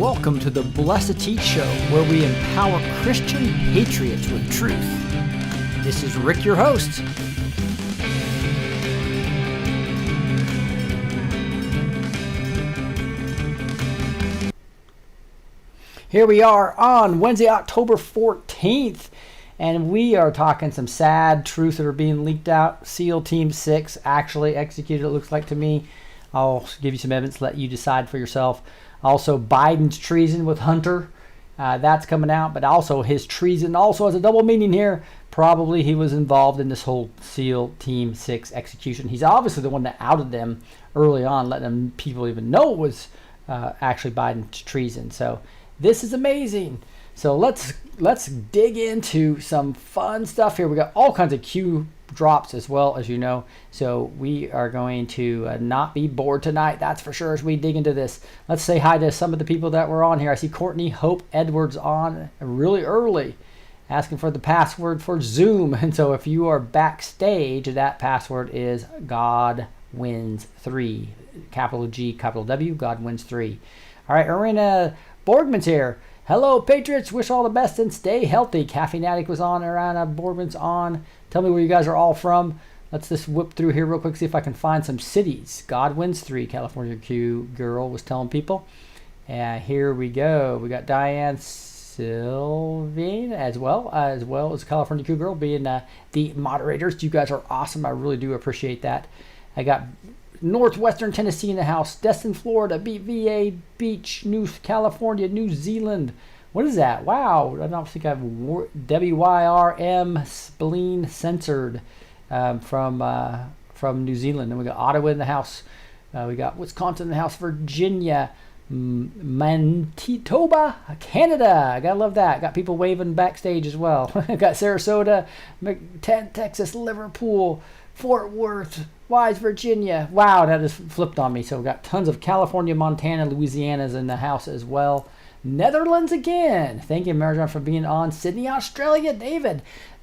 Welcome to the B2T show, where we empower Christian patriots with truth. This is Rick, your host. Here we are on Wednesday, October 14th, and we are talking some sad truths that are being leaked out. SEAL Team 6 actually executed, it looks like to me. I'll give you some evidence, let you decide for yourself. Also, Biden's treason with Hunter, that's coming out, but also his treason also has a double meaning here. Probably he was involved in this whole SEAL Team 6 execution. He's obviously the one that outed them early on, letting people even know it was actually Biden's treason. So this is amazing. So let's dig into some fun stuff here. We got all kinds of Q drops as well, as you know. So we are going to not be bored tonight, that's for sure, as we dig into this. Let's say hi to some of the people that were on here. I see Courtney Hope Edwards on really early, asking for the password for Zoom. And so if you are backstage, that password is God Wins 3. Capital G, capital W, God Wins 3. All right, Arena Borgman's here. Hello, Patriots. Wish all the best and stay healthy. Caffeine Addict was on. Arana Borgman's on. Tell me where you guys are all from. Let's just whip through here real quick, see if I can find some cities. God Wins 3. California Q girl was telling people. Here we go. We got Diane Sylvain as well as California Q girl being the moderators. You guys are awesome. I really do appreciate that. I got Northwestern Tennessee in the house. Destin, Florida. VA Beach, New California, New Zealand. What is that? Wow. I don't think I've WYRM spleen censored from New Zealand. And we got Ottawa in the house. We got Wisconsin in the house. Virginia. Manitoba, Canada. I gotta love that. Got people waving backstage as well. Got Sarasota, Texas, Liverpool, Fort Worth, Wise, Virginia. Wow, that just flipped on me. So we got tons of California, Montana, Louisiana's in the house as well. Netherlands again. Thank you, Marijan, for being on. Sydney, Australia, David.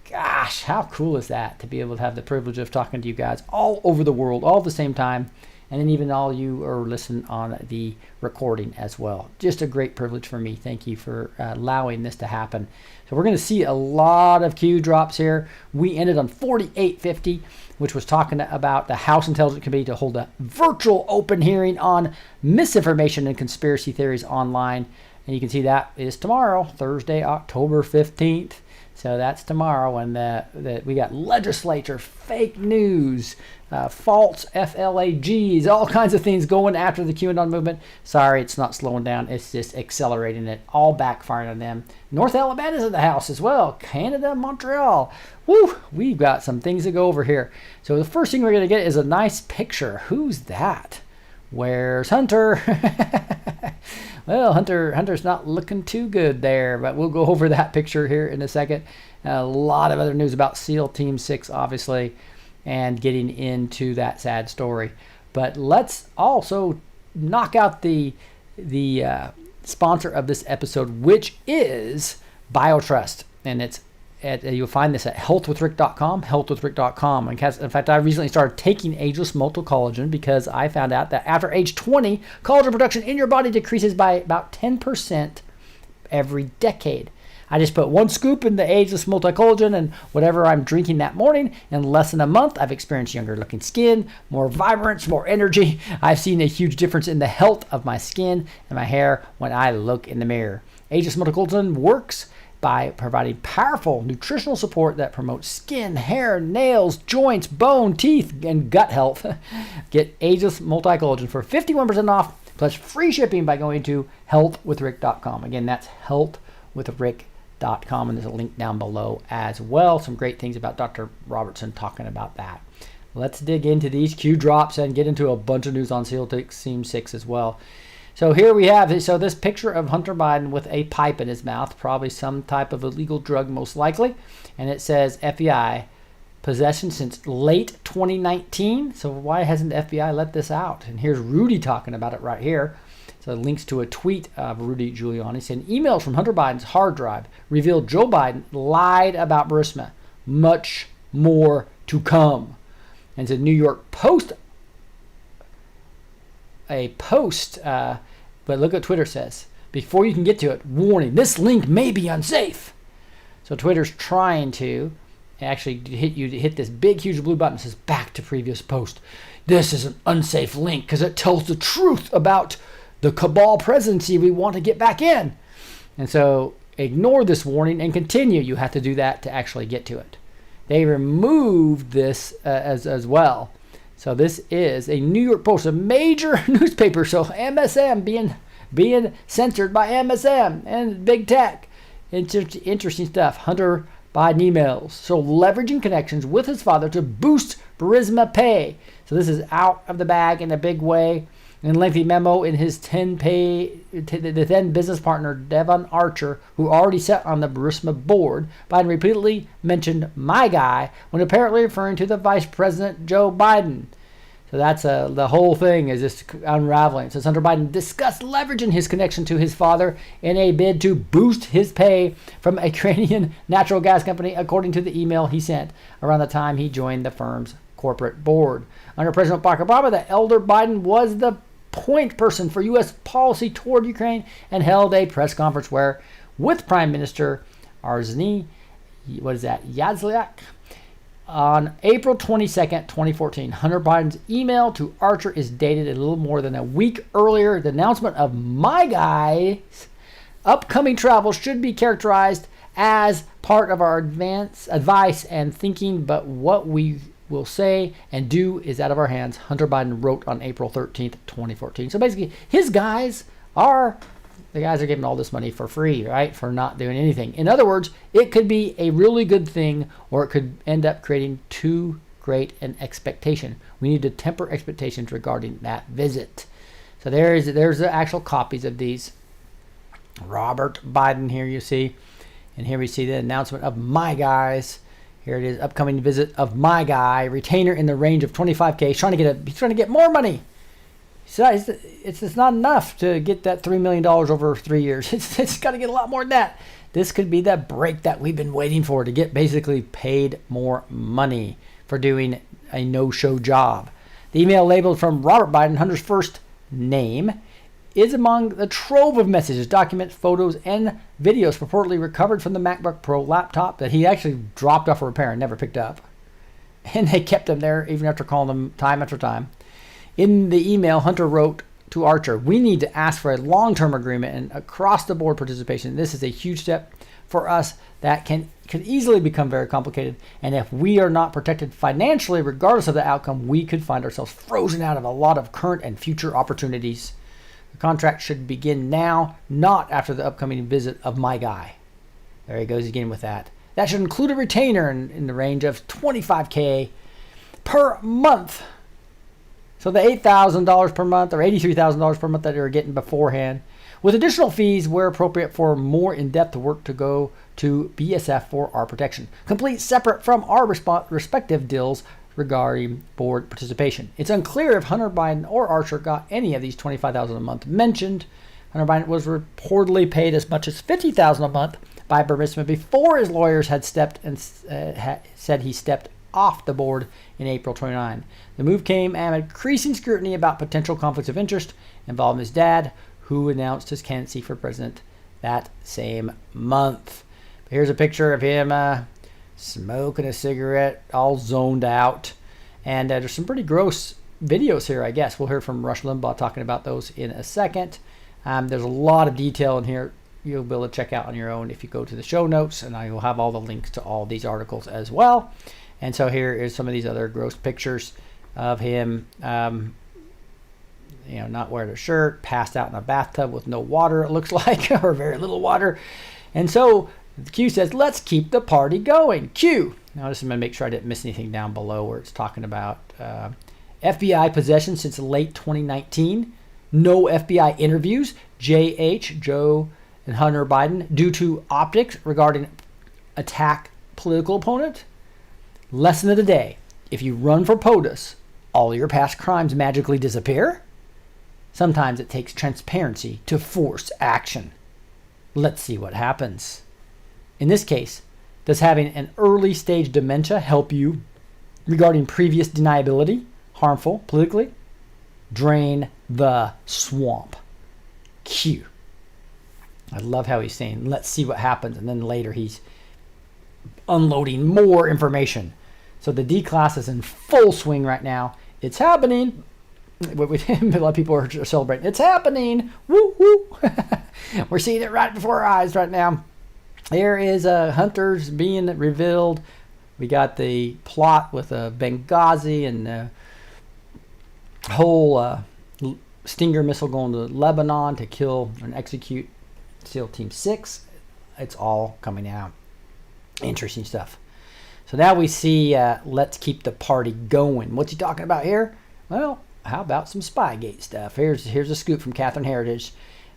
Gosh, how cool is that to be able to have the privilege of talking to you guys all over the world, all at the same time. And then even all you are listening on the recording as well. Just a great privilege for me. Thank you for allowing this to happen. So we're going to see a lot of Q drops here. We ended on 4850, which was talking about the House Intelligence Committee to hold a virtual open hearing on misinformation and conspiracy theories online. And you can see that is tomorrow, Thursday, October 15th. So that's tomorrow, and we got legislature, fake news, false FLAGs, all kinds of things going after the QAnon movement. Sorry, it's not slowing down. It's just accelerating it, all backfiring on them. North Alabama's in the house as well. Canada, Montreal. Woo, we've got some things to go over here. So the first thing we're going to get is a nice picture. Who's that? Where's Hunter? Well, Hunter's not looking too good there, but we'll go over that picture here in a second. A lot of other news about SEAL Team 6, obviously, and getting into that sad story. But let's also knock out the sponsor of this episode, which is BioTrust, and you'll find this at healthwithrick.com, healthwithrick.com. In fact, I recently started taking ageless multiple collagen because I found out that after age 20, collagen production in your body decreases by about 10% every decade. I just put one scoop in the ageless multi-collagen and whatever I'm drinking that morning. In less than a month, I've experienced younger looking skin, more vibrance, more energy. I've seen a huge difference in the health of my skin and my hair when I look in the mirror. Ageless multi-collagen works by providing powerful nutritional support that promotes skin, hair, nails, joints, bone, teeth, and gut health. Get Ageless Multi-Collagen for 51% off plus free shipping by going to healthwithrick.com. Again, that's healthwithrick.com, and there's a link down below as well. Some great things about Dr. Robertson talking about that. Let's dig into these Q drops and get into a bunch of news on SEAL Team 6 as well. So here we have this picture of Hunter Biden with a pipe in his mouth, probably some type of illegal drug most likely. And it says FBI possession since late 2019. So why hasn't the FBI let this out? And here's Rudy talking about it right here. So links to a tweet of Rudy Giuliani saying emails from Hunter Biden's hard drive revealed Joe Biden lied about Burisma. Much more to come. And it's a New York Post a post, but look what Twitter says. before you can get to it. Warning, this link may be unsafe. So Twitter's trying to actually hit this big, huge blue button that says back to previous post. This is an unsafe link because it tells the truth about the cabal presidency we want to get back in. And so ignore this warning and continue. You have to do that to actually get to it. They removed this as well. So this is a New York Post, a major newspaper. So MSM being censored by MSM and big tech. Interesting stuff. Hunter Biden emails. So leveraging connections with his father to boost Burisma pay. So this is out of the bag in a big way. In a lengthy memo in his 10-page, the then business partner, Devon Archer, who already sat on the Burisma board, Biden repeatedly mentioned "my guy" when apparently referring to the Vice President Joe Biden. So that's the whole thing is just unraveling. So Hunter Biden discussed leveraging his connection to his father in a bid to boost his pay from a Ukrainian natural gas company, according to the email he sent around the time he joined the firm's corporate board. Under President Barack Obama, the elder Biden was the point person for U.S. policy toward Ukraine and held a press conference where, with Prime Minister Arseniy, Yazliak, on April 22nd, 2014. Hunter Biden's email to Archer is dated a little more than a week earlier. The announcement of "my guy's" upcoming travel should be characterized as part of our advice and thinking, but what we will say and do is out of our hands, Hunter Biden wrote on April 13th, 2014. So basically, his guys are giving all this money for free, right? For not doing anything. In other words, it could be a really good thing, or it could end up creating too great an expectation. We need to temper expectations regarding that visit. So there's the actual copies of these. Robert Biden here you see. And here we see the announcement of "my guys." Here it is, upcoming visit of "my guy," retainer in the range of $25K. He's trying to get more money. So it's not enough to get that $3 million over 3 years. It's got to get a lot more than that. This could be that break that we've been waiting for to get basically paid more money for doing a no-show job. The email labeled from Robert Biden, Hunter's first name, is among the trove of messages, documents, photos, and videos purportedly recovered from the MacBook Pro laptop that he actually dropped off for repair and never picked up. And they kept him there even after calling him time after time. In the email, Hunter wrote to Archer, "We need to ask for a long-term agreement and across-the-board participation. This is a huge step for us that could easily become very complicated. And if we are not protected financially, regardless of the outcome, we could find ourselves frozen out of a lot of current and future opportunities. The contract should begin now, not after the upcoming visit of my guy." There he goes again with that. "That should include a retainer in the range of $25K per month." So the $8,000 per month or $83,000 per month that they were getting beforehand, with additional fees where appropriate for more in-depth work to go to BSF for our protection, complete separate from our respective deals regarding board participation. It's unclear if Hunter Biden or Archer got any of these $25,000 a month mentioned. Hunter Biden was reportedly paid as much as $50,000 a month by Burisma before his lawyers had said he stepped off the board in April 29. The move came amid increasing scrutiny about potential conflicts of interest involving his dad, who announced his candidacy for president that same month. But here's a picture of him smoking a cigarette, all zoned out. And there's some pretty gross videos here, I guess. We'll hear from Rush Limbaugh talking about those in a second. There's a lot of detail in here you'll be able to check out on your own if you go to the show notes, and I will have all the links to all these articles as well. And so here is some of these other gross pictures of him, not wearing a shirt, passed out in a bathtub with no water, it looks like, or very little water. And so Q says, "Let's keep the party going." Q. Now, I'm just going to make sure I didn't miss anything down below where it's talking about FBI possession since late 2019. No FBI interviews. Joe and Hunter Biden due to optics regarding attack political opponent. Lesson of the day. If you run for POTUS, all your past crimes magically disappear? Sometimes it takes transparency to force action. Let's see what happens. In this case, does having an early stage dementia help you regarding previous deniability, harmful politically? Drain the swamp. Q. I love how he's saying, let's see what happens. And then later he's unloading more information. So the D class is in full swing right now. It's happening. A lot of people are celebrating. It's happening. Woo woo. We're seeing it right before our eyes right now. There is hunters being revealed. We got the plot with Benghazi and the whole Stinger missile going to Lebanon to kill and execute SEAL Team 6. It's all coming out. Interesting stuff. So now we see let's keep the party going. What's he talking about here? Well, how about some Spygate stuff? Here's a scoop from Catherine Heritage.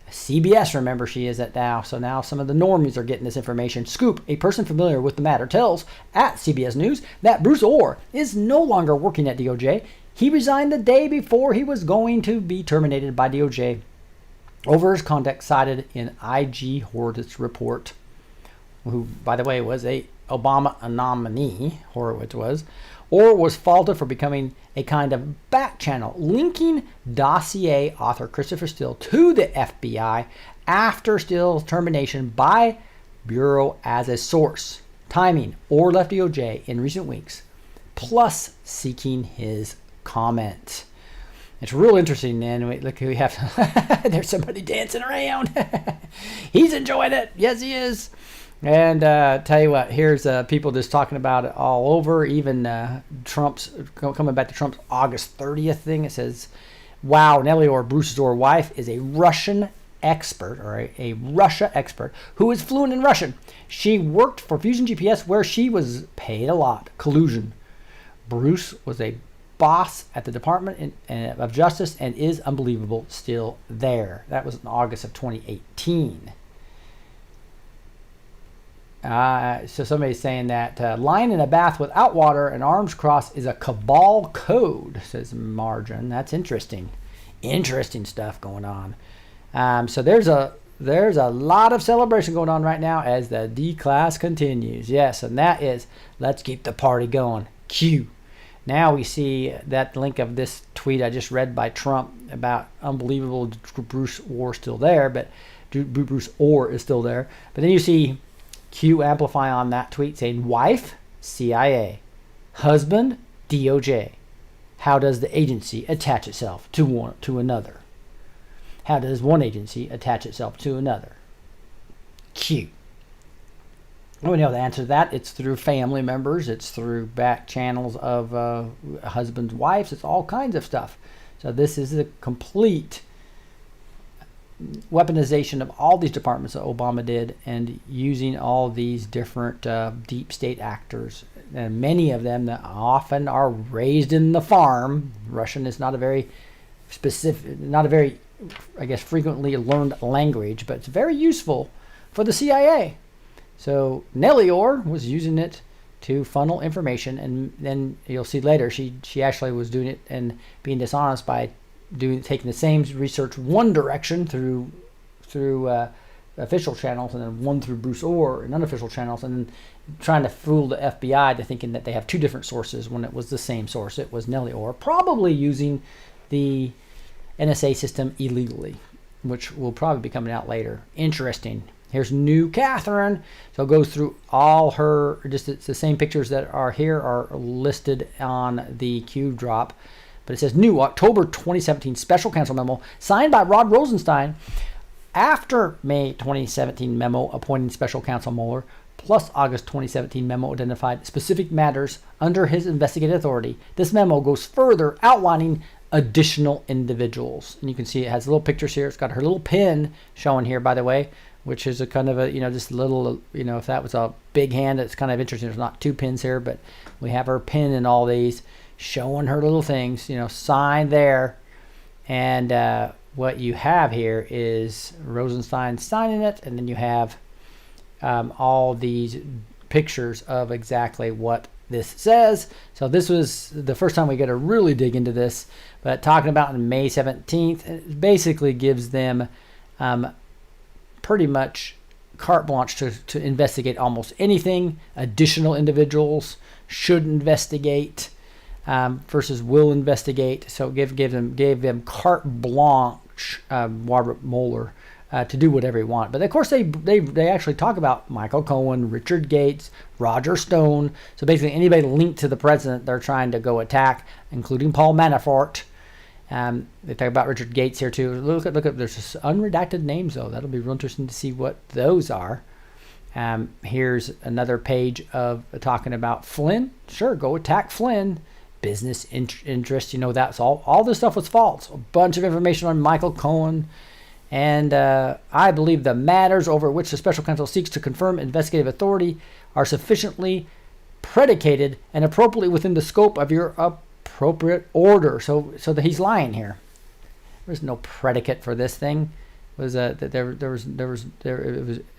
CBS, remember, she is at now. So now some of the normies are getting this information. Scoop, a person familiar with the matter, tells at CBS News that Bruce Orr is no longer working at DOJ. He resigned the day before he was going to be terminated by DOJ over his conduct cited in IG Horowitz report, who, by the way, was a Obama nominee, Horowitz was, or was faulted for becoming a kind of back channel, linking dossier author Christopher Steele to the FBI after Steele's termination by Bureau as a source. Timing, or left DOJ in recent weeks, plus seeking his comment. It's real interesting, man. Look who we have. There's somebody dancing around. He's enjoying it. Yes, he is. And tell you what, here's people just talking about it all over. Even Trump's coming back to Trump's August 30th thing. It says, "Wow, Nellie Orr, Bruce's Orr wife, is a Russian expert or a Russia expert who is fluent in Russian. She worked for Fusion GPS where she was paid a lot. Collusion. Bruce was a boss at the Department of Justice and is unbelievable still there." That was in August of 2018. So somebody's saying that lying in a bath without water and arms crossed is a cabal code, says Margin. That's interesting. Interesting stuff going on. So there's a lot of celebration going on right now as the D class continues. Yes, and that is let's keep the party going. Q. Now we see that link of this tweet I just read by Trump about unbelievable Bruce Orr still there, but Bruce Orr is still there. But then you see Q amplify on that tweet saying, wife, CIA, husband, DOJ. How does the agency attach itself to another? How does one agency attach itself to another? Q. We know the answer to that. It's through family members. It's through back channels of husbands, wives. It's all kinds of stuff. So this is a complete weaponization of all these departments that Obama did and using all these different deep state actors. And many of them that often are raised in the farm. Russian is not a very specific, not a very, I guess, frequently learned language, but it's very useful for the CIA. So Nellie Orr was using it to funnel information, and then you'll see later she actually was doing it and being dishonest by taking the same research one direction through official channels, and then one through Bruce Orr and unofficial channels, and then trying to fool the FBI to thinking that they have two different sources when it was the same source. It was Nellie Orr, probably using the NSA system illegally, which will probably be coming out later. Interesting. Here's new Catherine. So it goes through all her, just it's the same pictures that are here are listed on the Q drop. But it says new October 2017 special counsel memo signed by Rod Rosenstein after May 2017 memo appointing special counsel Mueller, plus August 2017 memo identified specific matters under his investigative authority. This memo goes further, outlining additional individuals. And you can see it has little pictures here. It's got her little pin showing here, by the way, which is a kind of a, just a little, if that was a big hand, it's kind of interesting. There's not two pins here, but we have her pin in all these, showing her little things, signed there. And what you have here is Rosenstein signing it, and then you have all these pictures of exactly what this says. So this was the first time we get to really dig into this, but talking about on May 17th, it basically gives them pretty much carte blanche to investigate almost anything. Additional individuals should investigate versus will investigate. So gave them carte blanche, Robert Mueller, to do whatever he wanted. But of course, they actually talk about Michael Cohen, Richard Gates, Roger Stone. So basically, anybody linked to the president, they're trying to go attack, including Paul Manafort. They talk about Richard Gates here too. Look at there's just unredacted names though. That'll be real interesting to see what those are. Here's another page of talking about Flynn. Sure, go attack Flynn. Business interest, that's all this stuff was false. A bunch of information on Michael Cohen. And I believe the matters over which the special counsel seeks to confirm investigative authority are sufficiently predicated and appropriately within the scope of your appropriate order. So that he's lying here. There's no predicate for this thing. Was that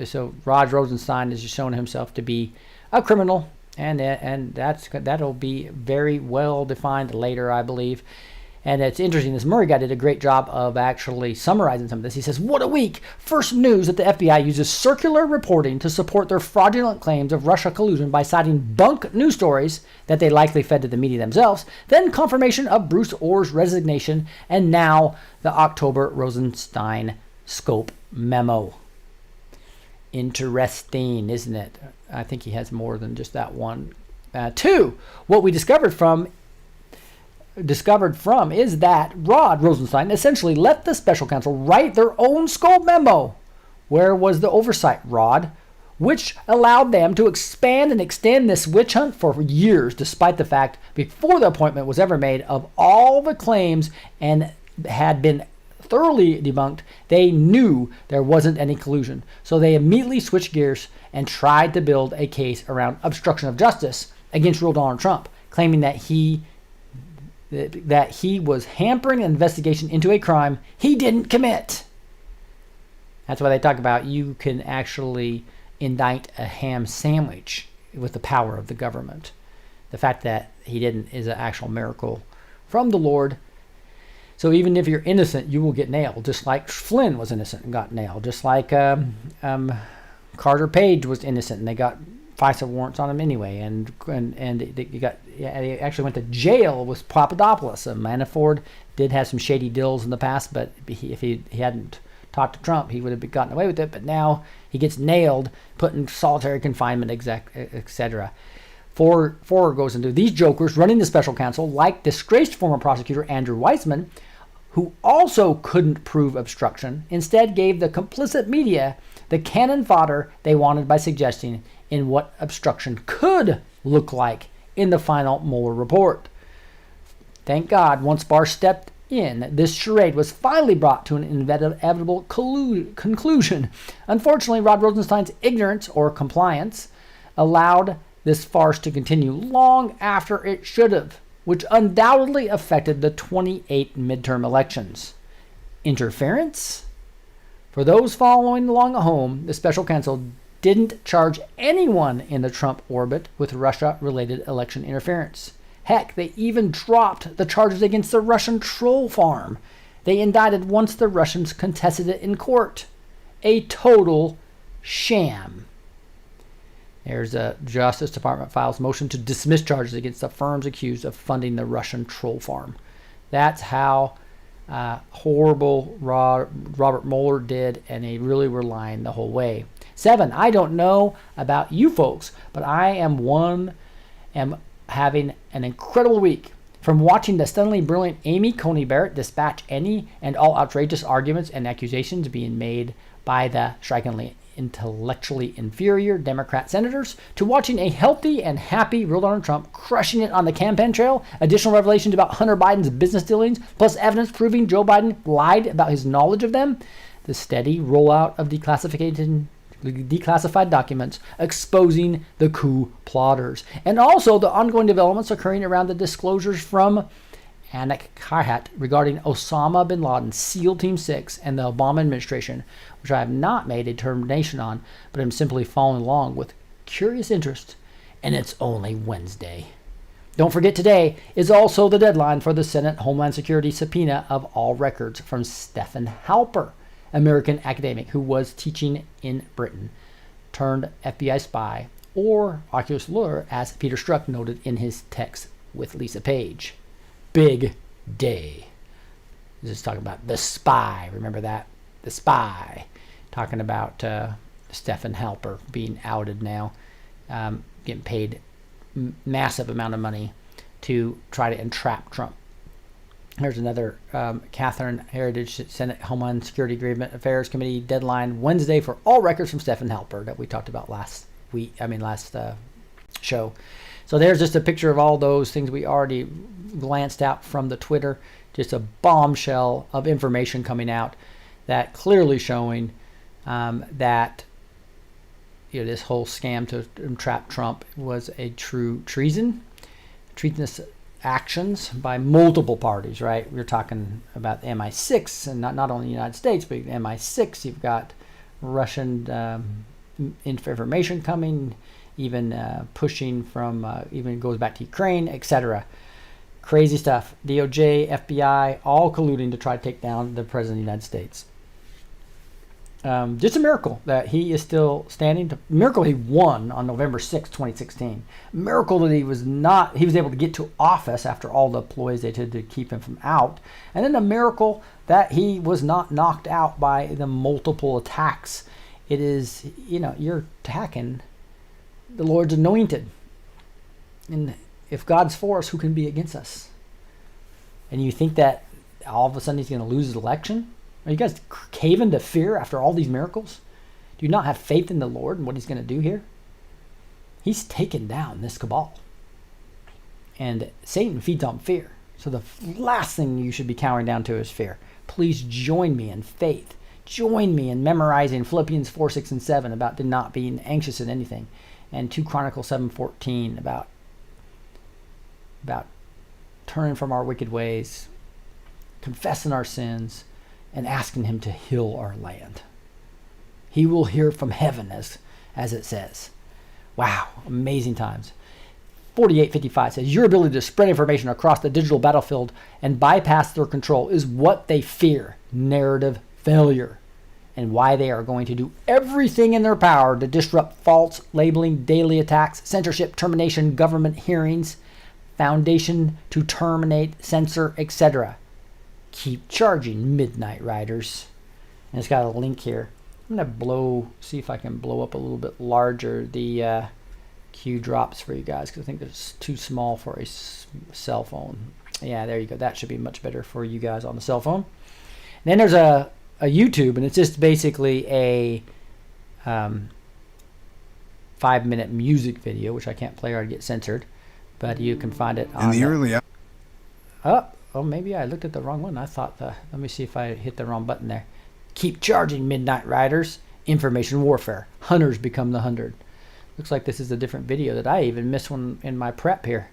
so Rod Rosenstein is just showing himself to be a criminal, and that'll be very well defined later, I believe. And it's interesting, this Murray guy did a great job of actually summarizing some of this. He says, what a week! First news that the FBI uses circular reporting to support their fraudulent claims of Russia collusion by citing bunk news stories that they likely fed to the media themselves. Then confirmation of Bruce Orr's resignation. And now the October Rosenstein scope memo. Interesting, isn't it? I think he has more than just that one. 2, what we discovered from is that Rod Rosenstein essentially let the special counsel write their own scope memo. Where was the oversight, Rod? Which allowed them to expand and extend this witch hunt for years, despite the fact before the appointment was ever made of all the claims and had been thoroughly debunked, they knew there wasn't any collusion. So they immediately switched gears and tried to build a case around obstruction of justice against real Donald Trump, claiming that he was hampering an investigation into a crime he didn't commit. That's why they talk about you can actually indict a ham sandwich with the power of the government. The fact that he didn't is an actual miracle from the Lord. So even if you're innocent, you will get nailed, just like Flynn was innocent and got nailed, just like Carter Page was innocent and they got FISA warrants on him anyway, and he actually went to jail with Papadopoulos. Manafort did have some shady deals in the past, but if he hadn't talked to Trump, he would have gotten away with it. But now he gets nailed, put in solitary confinement, etc. 4 goes into these jokers running the special counsel, like disgraced former prosecutor Andrew Weissman, who also couldn't prove obstruction, instead gave the complicit media the cannon fodder they wanted by suggesting in what obstruction could look like in the final Mueller report. Thank God, once Barr stepped in, this charade was finally brought to an inevitable conclusion. Unfortunately, Rod Rosenstein's ignorance or compliance allowed this farce to continue long after it should have, which undoubtedly affected the 28 midterm elections. Interference? For those following along at home, the special counsel didn't charge anyone in the Trump orbit with Russia-related election interference. Heck, they even dropped the charges against the Russian troll farm. They indicted once the Russians contested it in court. A total sham. There's a Justice Department files motion to dismiss charges against the firms accused of funding the Russian troll farm. That's how horrible Robert Mueller did, and they really were lying the whole way. 7, I don't know about you folks, but I am having an incredible week. From watching the stunningly brilliant Amy Coney Barrett dispatch any and all outrageous arguments and accusations being made by the strikingly intellectually inferior Democrat senators, to watching a healthy and happy real Donald Trump crushing it on the campaign trail, additional revelations about Hunter Biden's business dealings, plus evidence proving Joe Biden lied about his knowledge of them, the steady rollout of declassified documents exposing the coup plotters, and also the ongoing developments occurring around the disclosures from Anik Kayhat regarding Osama bin Laden, SEAL Team 6, and the Obama administration, which I have not made a determination on, but am simply following along with curious interest, and it's only Wednesday. Don't forget, today is also the deadline for the Senate Homeland Security subpoena of all records from Stephen Halper, American academic who was teaching in Britain, turned FBI spy, or Oculus lawyer, as Peter Strzok noted in his text with Lisa Page. Big day. This is talking about the spy. Remember that? The spy. talking about Stephen Halper being outed now, getting paid massive amount of money to try to entrap Trump. Here's another Catherine Heritage Senate Homeland Security Agreement Affairs Committee deadline Wednesday for all records from Stephen Halper that we talked about last show. So there's just a picture of all those things we already glanced out from the Twitter. Just a bombshell of information coming out that clearly showing that this whole scam to entrap Trump was a true treasonous actions by multiple parties, right? We're talking about the MI6, and not only the United States, but MI6. You've got Russian information coming, even pushing from, even goes back to Ukraine, etc. Crazy stuff. DOJ, FBI, all colluding to try to take down the President of the United States. Just a miracle that he is still standing. Miracle he won on November 6, 2016. Miracle that he was able to get to office after all the ploys they did to keep him from out. And then a miracle that he was not knocked out by the multiple attacks. It is, you're attacking the Lord's anointed. And if God's for us, who can be against us? And you think that all of a sudden he's going to lose his election? Are you guys caving to fear after all these miracles? Do you not have faith in the Lord and what he's going to do here? He's taken down this cabal. And Satan feeds on fear. So the last thing you should be cowering down to is fear. Please join me in faith. Join me in memorizing Philippians 4, 6, and 7 about not being anxious in anything. And 2 Chronicles 7:14 about turning from our wicked ways, confessing our sins, and asking him to heal our land. He will hear from heaven, as it says. Wow, amazing times. 4855 says, your ability to spread information across the digital battlefield and bypass their control is what they fear, narrative failure, and why they are going to do everything in their power to disrupt false labeling, daily attacks, censorship, termination, government hearings, foundation to terminate, censor, etc. Keep charging, Midnight Riders. And it's got a link here. I'm going to see if I can blow up a little bit larger the Q drops for you guys, because I think it's too small for a cell phone. Yeah, there you go. That should be much better for you guys on the cell phone. And then there's a YouTube, and it's just basically a 5-minute music video, which I can't play or I'd get censored. But you can find it on Oh, maybe I looked at the wrong one. I thought let me see if I hit the wrong button there. Keep charging, Midnight Riders. Information warfare. Hunters become the 100. Looks like this is a different video that I even missed one in my prep here.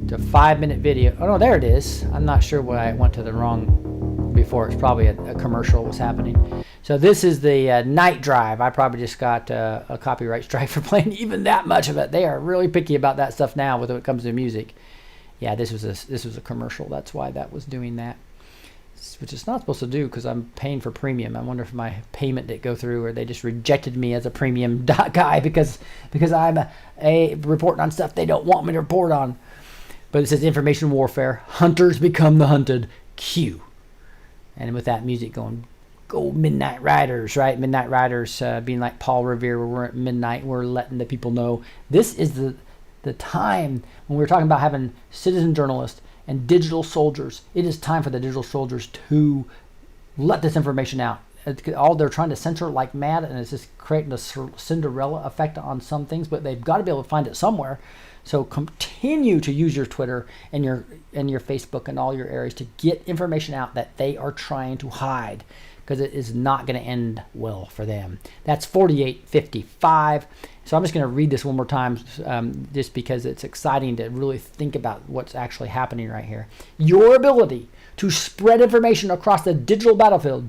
It's a 5-minute video. Oh no, there it is. I'm not sure why I went to the wrong before. It's probably a commercial was happening. So this is the Night Drive. I probably just got a copyright strike for playing even that much of it. They are really picky about that stuff now when it comes to music. Yeah, this was a commercial. That's why that was doing that, which it's not supposed to do because I'm paying for premium. I wonder if my payment didn't go through, or they just rejected me as a premium guy because I'm a reporting on stuff they don't want me to report on. But it says information warfare. Hunters become the hunted. Q. And with that music going, go Midnight Riders, right? Midnight Riders being like Paul Revere, where we're at midnight, we're letting the people know. This is the time when we're talking about having citizen journalists and digital soldiers. It is time for the digital soldiers to let this information out. All they're trying to censor like mad, and it's just creating a Cinderella effect on some things, but they've got to be able to find it somewhere. So continue to use your Twitter and your Facebook and all your areas to get information out that they are trying to hide, because it is not going to end well for them. That's 4855. So I'm just going to read this one more time just because it's exciting to really think about what's actually happening right here. Your ability to spread information across the digital battlefield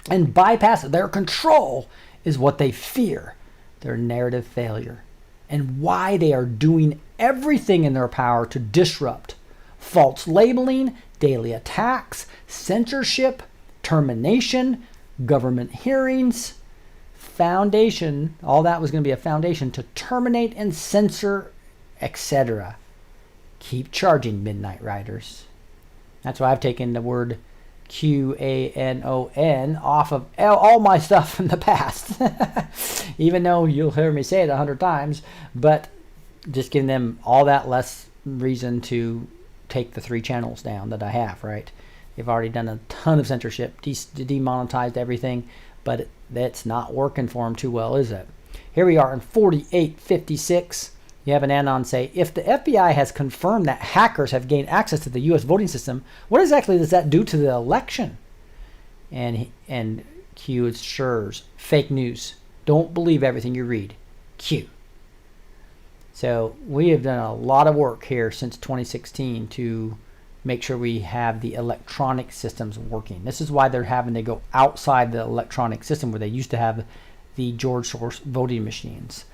and bypass their control is what they fear, their narrative failure, and why they are doing everything in their power to disrupt false labeling, daily attacks, censorship, termination, government hearings, foundation. All that was going to be a foundation to terminate and censor, etc. Keep charging, Midnight Riders. That's why I've taken the word QANON off of all my stuff in the past. Even though you'll hear me say it 100 times, but just giving them all that less reason to take the 3 channels down that I have, right? They've already done a ton of censorship, demonetized everything, but that's not working for them too well, is it? Here we are in 4856. You have an anon say, if the FBI has confirmed that hackers have gained access to the U.S. voting system, what exactly does that do to the election? And Q assures, fake news. Don't believe everything you read. Q. So we have done a lot of work here since 2016 to make sure we have the electronic systems working. This is why they're having to go outside the electronic system where they used to have the George Soros voting machines.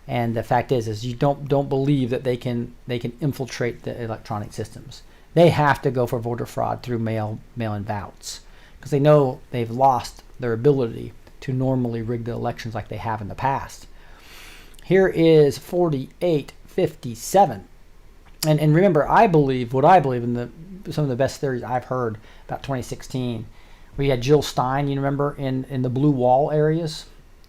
And the fact is you don't believe that they can infiltrate the electronic systems. They have to go for voter fraud through mail-in ballots because they know they've lost their ability to normally rig the elections like they have in the past. Here is 4857. And remember, I believe in some of the best theories I've heard about 2016. We had Jill Stein, you remember, in the blue wall areas,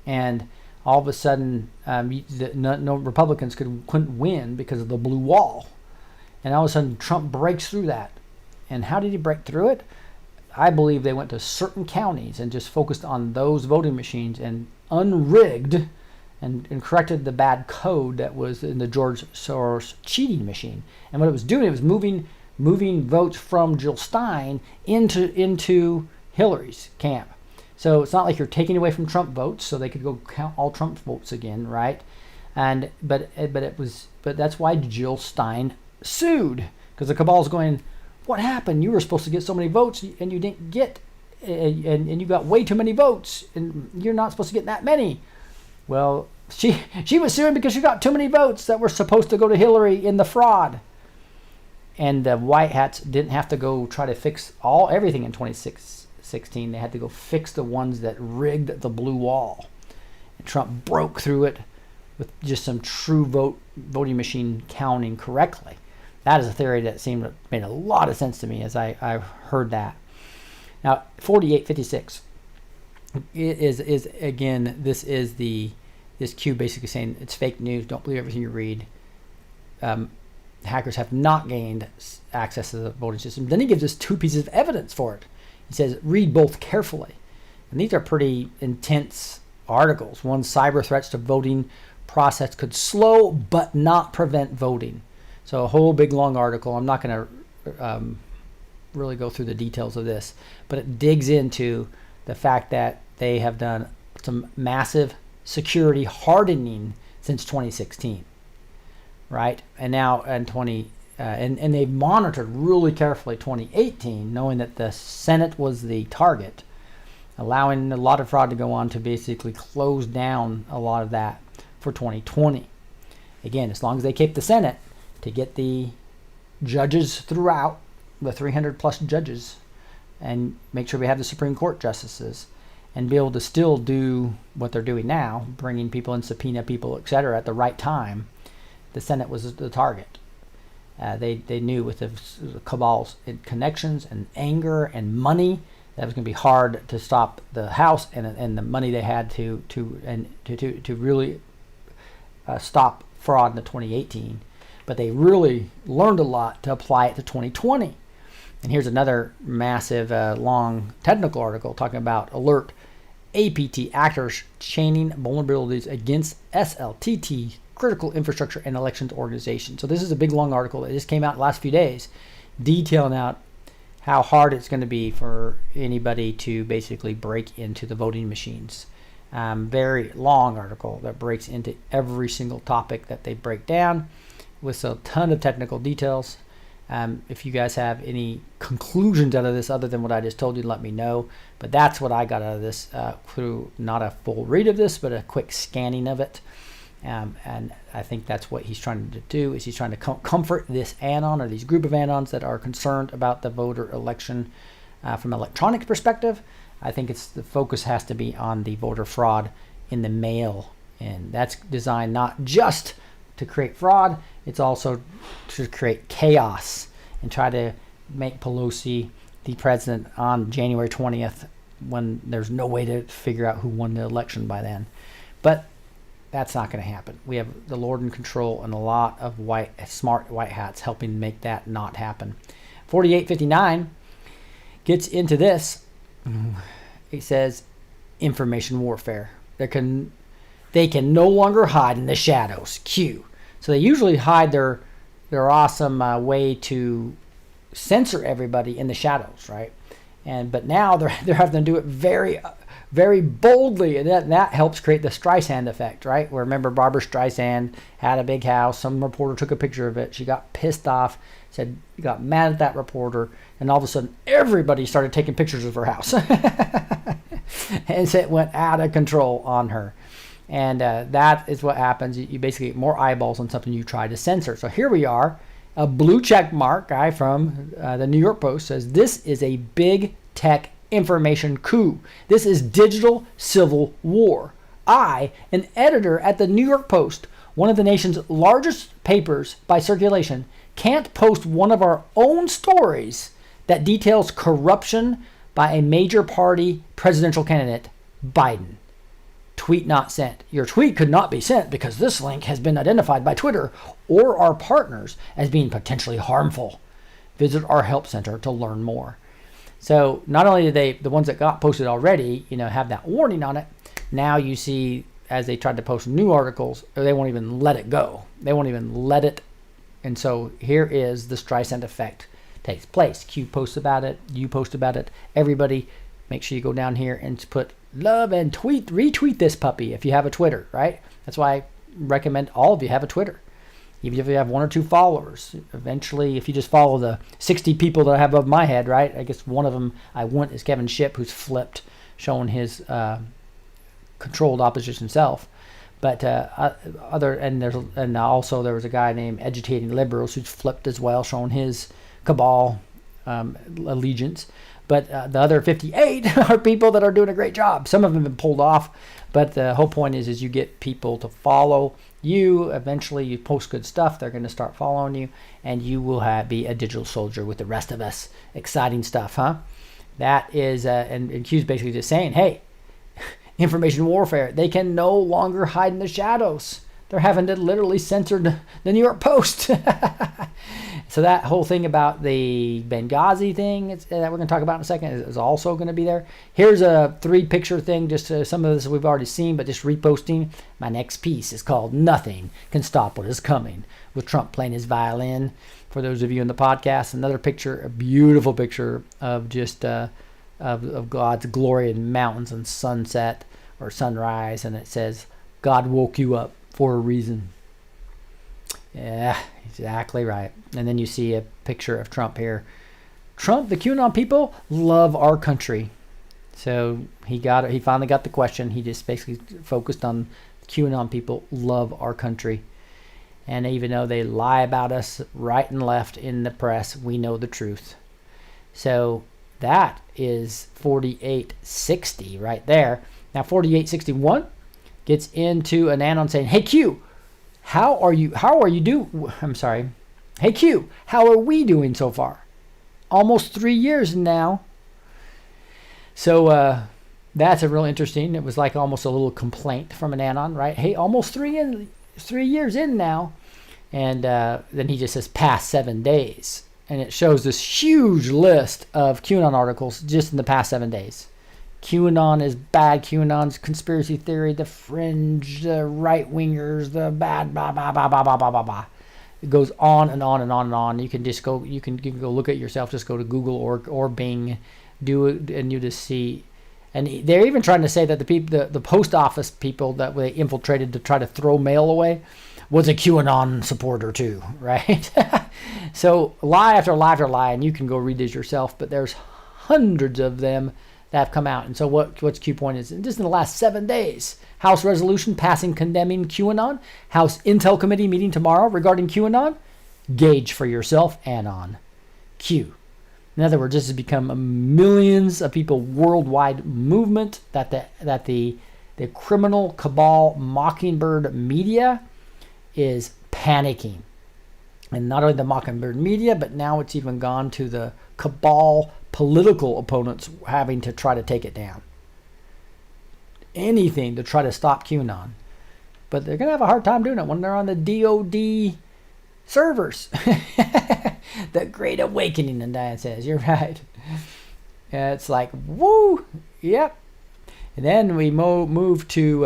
and all of a sudden no Republicans couldn't win because of the blue wall, and all of a sudden Trump breaks through that. And how did he break through it? I believe they went to certain counties and just focused on those voting machines and unrigged and corrected the bad code that was in the George Soros cheating machine. And what it was doing, it was moving votes from Jill Stein into Hillary's camp. So it's not like you're taking away from Trump votes, so they could go count all Trump votes again, right? But that's why Jill Stein sued, because the cabal's going, what happened? You were supposed to get so many votes and you didn't get, and you got way too many votes, and you're not supposed to get that many. Well, she was suing because she got too many votes that were supposed to go to Hillary in the fraud. And the white hats didn't have to go try to fix everything in 2016. They had to go fix the ones that rigged the blue wall. And Trump broke through it with just some true voting machine counting correctly. That is a theory that made a lot of sense to me as I heard that. Now, 4856 is again, this Q basically saying it's fake news. Don't believe everything you read. Hackers have not gained access to the voting system. Then he gives us 2 pieces of evidence for it. He says, read both carefully. And these are pretty intense articles. One, cyber threats to voting process could slow but not prevent voting. So a whole big long article. I'm not going to really go through the details of this, but it digs into the fact that they have done some massive security hardening since 2016, right? And now in and they've monitored really carefully 2018, knowing that the Senate was the target, allowing a lot of fraud to go on to basically close down a lot of that for 2020. Again, as long as they keep the Senate to get the judges throughout, the 300 plus judges, and make sure we have the Supreme Court justices, and be able to still do what they're doing now, bringing people in, subpoena people, etc., at the right time. The Senate was the target. They knew with the cabal's connections and anger and money that it was going to be hard to stop the House and the money they had to really stop fraud in the 2018. But they really learned a lot to apply it to 2020. And here's another massive, long technical article talking about alert APT actors chaining vulnerabilities against SLTT, critical infrastructure and elections organization. So this is a big long article that just came out the last few days, detailing out how hard it's going to be for anybody to basically break into the voting machines. Very long article that breaks into every single topic that they break down with a ton of technical details. If you guys have any conclusions out of this other than what I just told you, let me know. But that's what I got out of this through not a full read of this, but a quick scanning of it. And I think that's what he's trying to do, is he's trying to comfort this anon, or these group of anons that are concerned about the voter election from an electronic perspective. I think the focus has to be on the voter fraud in the mail. And that's designed not just to create fraud, it's also to create chaos and try to make Pelosi the president on January 20th, when there's no way to figure out who won the election by then. But that's not going to happen. We have the Lord in control and a lot of smart white hats helping make that not happen. 4859 gets into this. It says information warfare. They can no longer hide in the shadows. Q. So they usually hide their awesome way to censor everybody in the shadows, right? But now they're having to do it very, very boldly, and that helps create the Streisand effect, right? Where remember Barbara Streisand had a big house. Some reporter took a picture of it. She got pissed off, got mad at that reporter, and all of a sudden everybody started taking pictures of her house, and so it went out of control on her. And that is what happens. You basically get more eyeballs on something you try to censor. So here we are. A blue check mark guy from the New York Post says, this is a big tech information coup. This is digital civil war. I, an editor at the New York Post, one of the nation's largest papers by circulation, can't post one of our own stories that details corruption by a major party presidential candidate, Biden. Tweet not sent. Your tweet could not be sent because this link has been identified by Twitter or our partners as being potentially harmful. Visit our help center to learn more. So not only did the ones that got posted already, have that warning on it, now you see as they tried to post new articles, they won't even let it go. They won't even let it. And so here is the Streisand effect takes place. Q posts about it. You post about it. Everybody, make sure you go down here and put love and retweet this puppy if you have a Twitter, right? That's why I recommend all of you have a Twitter. Even if you have 1 or 2 followers. Eventually, if you just follow the 60 people that I have above my head, right? I guess one of them I want is Kevin Shipp, who's flipped, showing his controlled opposition self. But also there was a guy named Agitating Liberals who's flipped as well, showing his cabal allegiance. But the other 58 are people that are doing a great job. Some of them have been pulled off, but the whole point is you get people to follow you. Eventually, you post good stuff, they're going to start following you, and you will be a digital soldier with the rest of us. Exciting stuff, huh? That is, and Q's basically just saying, hey, information warfare, they can no longer hide in the shadows. They're having to literally censor the New York Post. So that whole thing about the Benghazi thing that we're going to talk about in a second is also going to be there. Here's a 3-picture thing. Just some of this we've already seen, but just reposting. My next piece is called Nothing Can Stop What Is Coming, with Trump playing his violin. For those of you in the podcast, another picture, a beautiful picture of just of God's glory in mountains and sunset or sunrise. And it says, God woke you up for a reason. Yeah, exactly right. And then you see a picture of Trump here. Trump, the QAnon people love our country. So he finally got the question. He just basically focused on QAnon people love our country. And even though they lie about us right and left in the press, we know the truth. So that is 4860 right there. Now 4861 gets into an anon saying, hey Q, Hey Q, how are we doing so far? Almost 3 years now. So that's a real interesting. It was like almost a little complaint from an anon, right? Hey, almost 3 years in now. And then he just says past 7 days. And it shows this huge list of QAnon articles just in the past 7 days. QAnon is bad. QAnon's conspiracy theory, the fringe, the right-wingers, the bad, blah, blah, blah, blah, blah, blah, blah, blah. It goes on and on and on and on. You can go look at it yourself. Just go to Google or Bing, do it, and you just see. And they're even trying to say that the post office people that they infiltrated to try to throw mail away was a QAnon supporter too, right? So lie after lie after lie, and you can go read this yourself. But there's hundreds of them that have come out. And so what's Q point is, just in the last 7 days, House resolution passing condemning QAnon, House Intel Committee meeting tomorrow regarding QAnon, gauge for yourself, anon. Q. In other words, this has become a millions of people worldwide movement that the criminal cabal Mockingbird media is panicking. And not only the Mockingbird media, but now it's even gone to the cabal political opponents having to try to take it down. Anything to try to stop QAnon. But they're going to have a hard time doing it when they're on the DOD servers. The Great Awakening, and Diane says. You're right. It's like, woo, yep. And then we move to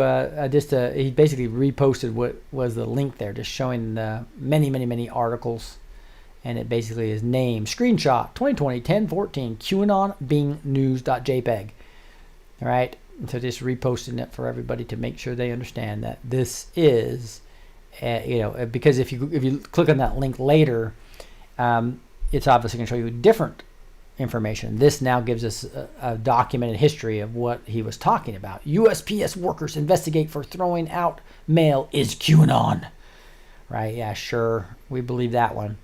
he basically reposted what was the link there, just showing many articles. And it basically is name, screenshot, 2020, 10/14, QAnon being news.jpg. All right. So just reposting it for everybody to make sure they understand that this is, because if you click on that link later, it's obviously going to show you different information. This now gives us a documented history of what he was talking about. USPS workers investigate for throwing out mail is QAnon. Right? Yeah, sure. We believe that one.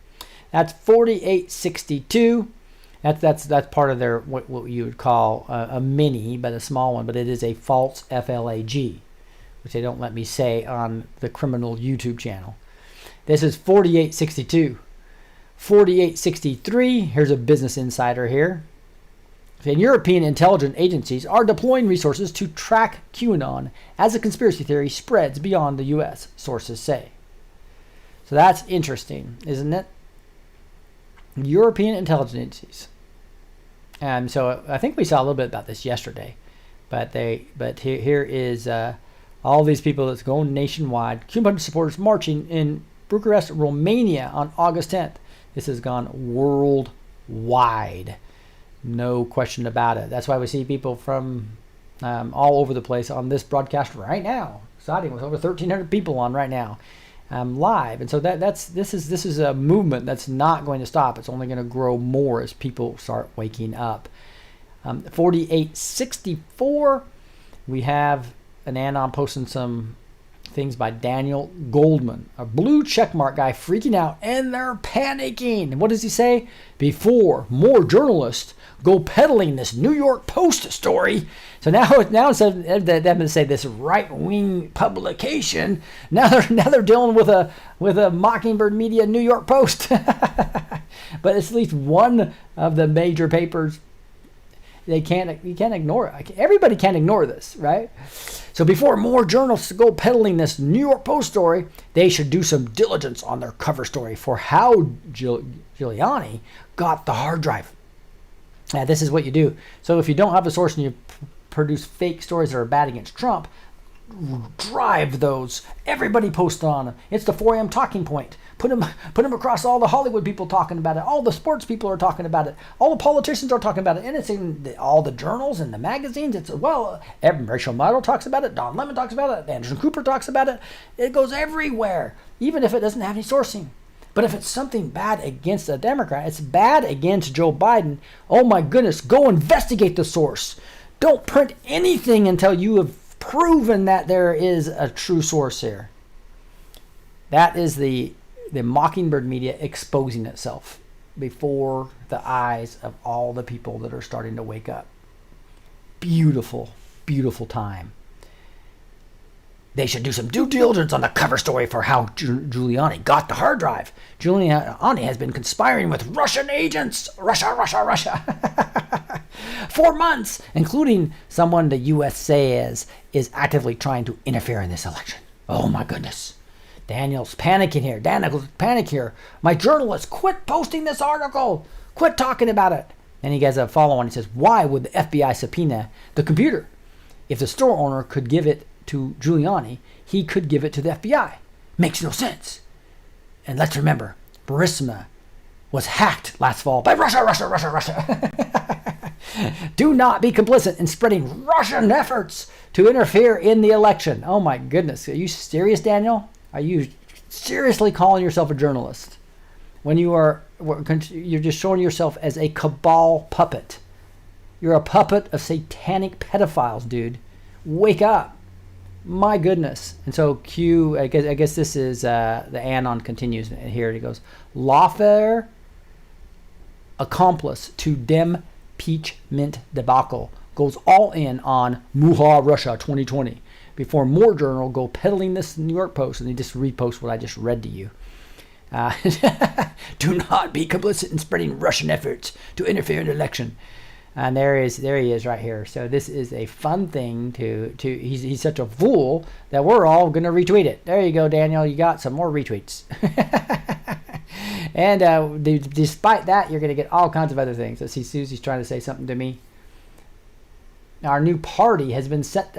That's 4862. That's part of their what you would call a mini, but a small one. But it is a false FLAG, which they don't let me say on the criminal YouTube channel. This is 4862. 4863. Here's a Business Insider here. And European intelligence agencies are deploying resources to track QAnon as a conspiracy theory spreads beyond the U.S., sources say. So that's interesting, isn't it? European intelligence agencies. So I think we saw a little bit about this yesterday, but here is all these people that's going nationwide. QAnon supporters marching in Bucharest, Romania on August 10th. This has gone worldwide, no question about it. That's why we see people from all over the place on this broadcast right now. Exciting, with over 1,300 people on right now. Live, and so this is a movement that's not going to stop. It's only going to grow more as people start waking up. 4864, we have an anon posting some things by Daniel Goldman, a blue checkmark guy freaking out, and they're panicking. What does he say? Before more journalists go peddling this New York Post story. So now instead of them to say this right-wing publication, now they're dealing with a Mockingbird Media New York Post. But it's at least one of the major papers. You can't ignore it. Everybody can't ignore this, right? So before more journalists go peddling this New York Post story, they should do some diligence on their cover story for how Giuliani got the hard drive. Now, this is what you do. So if you don't have a source and you produce fake stories that are bad against Trump, drive those. Everybody post on them. It's the 4 a.m. talking point. Put them across all the Hollywood people talking about it. All the sports people are talking about it. All the politicians are talking about it. And it's in all the journals and the magazines. Rachel Maddow talks about it. Don Lemon talks about it. Anderson Cooper talks about it. It goes everywhere, even if it doesn't have any sourcing. But if it's something bad against a Democrat, it's bad against Joe Biden. Oh my goodness, go investigate the source. Don't print anything until you have proven that there is a true source here. That is the Mockingbird Media exposing itself before the eyes of all the people that are starting to wake up. Beautiful, beautiful time. They should do some due diligence on the cover story for how Giuliani got the hard drive. Giuliani has been conspiring with Russian agents. Russia. 4 months, including someone the U.S. says is actively trying to interfere in this election. Oh my goodness. Daniel's panicking here. My journalist, quit posting this article. Quit talking about it. And he has a follow-on. He says, why would the FBI subpoena the computer? If the store owner could give it to Giuliani, he could give it to the FBI. Makes no sense. And let's remember, Burisma was hacked last fall by Russia. Do not be complicit in spreading Russian efforts to interfere in the election. Oh my goodness. Are you serious, Daniel? Are you seriously calling yourself a journalist when you're just showing yourself as a cabal puppet? You're a puppet of satanic pedophiles, dude. Wake up. My goodness. And so I guess this is the anon continues here. He goes, lawfare accomplice to Dem impeachment debacle goes all in on Muha Russia 2020 before more journal go peddling this New York Post, and they just repost what I just read to you. Do not be complicit in spreading Russian efforts to interfere in the election. And there he is right here. So this is a fun thing to he's such a fool that we're all going to retweet it. There you go, Daniel. You got some more retweets. And despite that, you're going to get all kinds of other things. Let's see, Susie's trying to say something to me. Our new party has been shut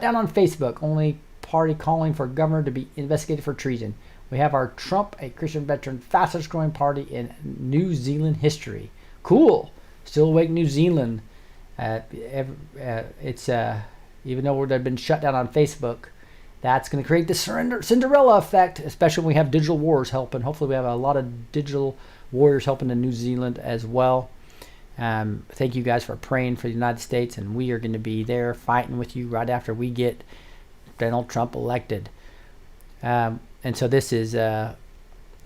down on Facebook. Only party calling for governor to be investigated for treason. We have our Trump, a Christian veteran, fastest growing party in New Zealand history. Cool. Still awake, New Zealand. It's even though they've been shut down on Facebook, that's going to create the Cinderella effect, especially when we have digital wars helping. Hopefully we have a lot of digital warriors helping in New Zealand as well. Thank you guys for praying for the United States, and we are going to be there fighting with you right after we get Donald Trump elected. And so this is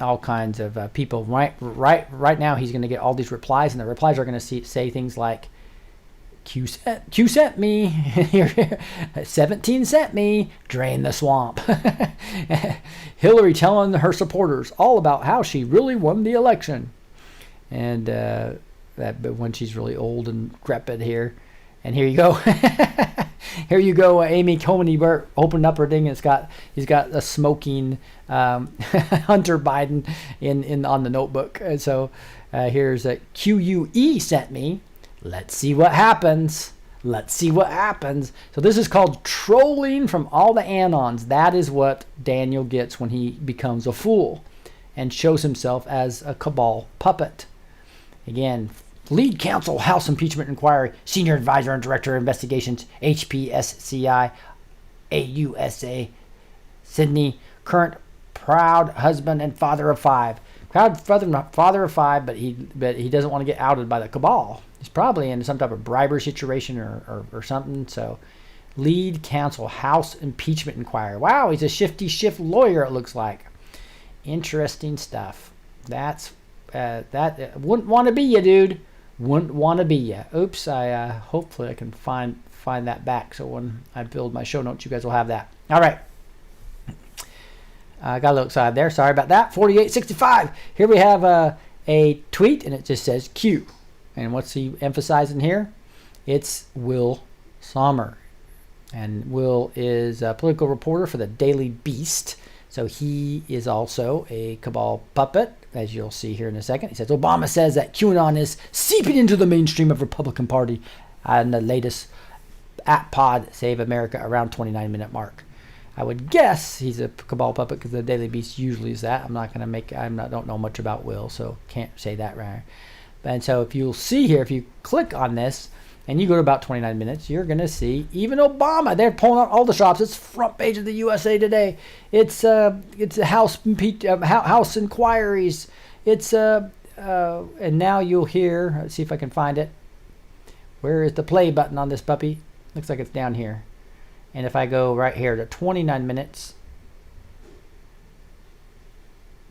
all kinds of people. Right now he's going to get all these replies, and the replies are going to say things like, Q sent me, 17 sent me, drain the swamp. Hillary telling her supporters all about how she really won the election. And but when she's really old and decrepit here. And here you go. Here you go, Amy Coney Burt opened up her thing, and he's got a smoking Hunter Biden on the notebook. And so here's a QUE sent me. Let's see what happens. Let's see what happens. So this is called trolling from all the Anons. That is what Daniel gets when he becomes a fool and shows himself as a cabal puppet. Again, lead counsel, House Impeachment Inquiry, Senior Advisor and Director of Investigations, HPSCI, AUSA, Sydney, current proud husband and father of 5. Proud father of 5, but he doesn't want to get outed by the cabal. He's probably in some type of bribery situation or something. So, lead counsel, House Impeachment Inquiry. Wow, he's a shifty shift lawyer, it looks like. Interesting stuff. That wouldn't want to be you, dude. Wouldn't want to be you. Oops, hopefully I can find that back, so when I build my show notes, you guys will have that. All right. I got a little excited there. Sorry about that. 4865. Here we have a tweet, and it just says Q. And what's he emphasizing here? It's Will Sommer. And Will is a political reporter for the Daily Beast. So he is also a cabal puppet, as you'll see here in a second. He says, Obama says that QAnon is seeping into the mainstream of Republican Party and the latest at Pod Save America around 29-minute mark. I would guess he's a cabal puppet because the Daily Beast usually is that. Don't know much about Will, so can't say that right. And so if you'll see here, if you click on this and you go to about 29 minutes, you're going to see even Obama. They're pulling out all the stops. It's front page of the USA Today. It's a House inquiries. It's and now you'll hear. Let's see if I can find it. Where is the play button on this puppy? Looks like it's down here. And if I go right here to 29 minutes,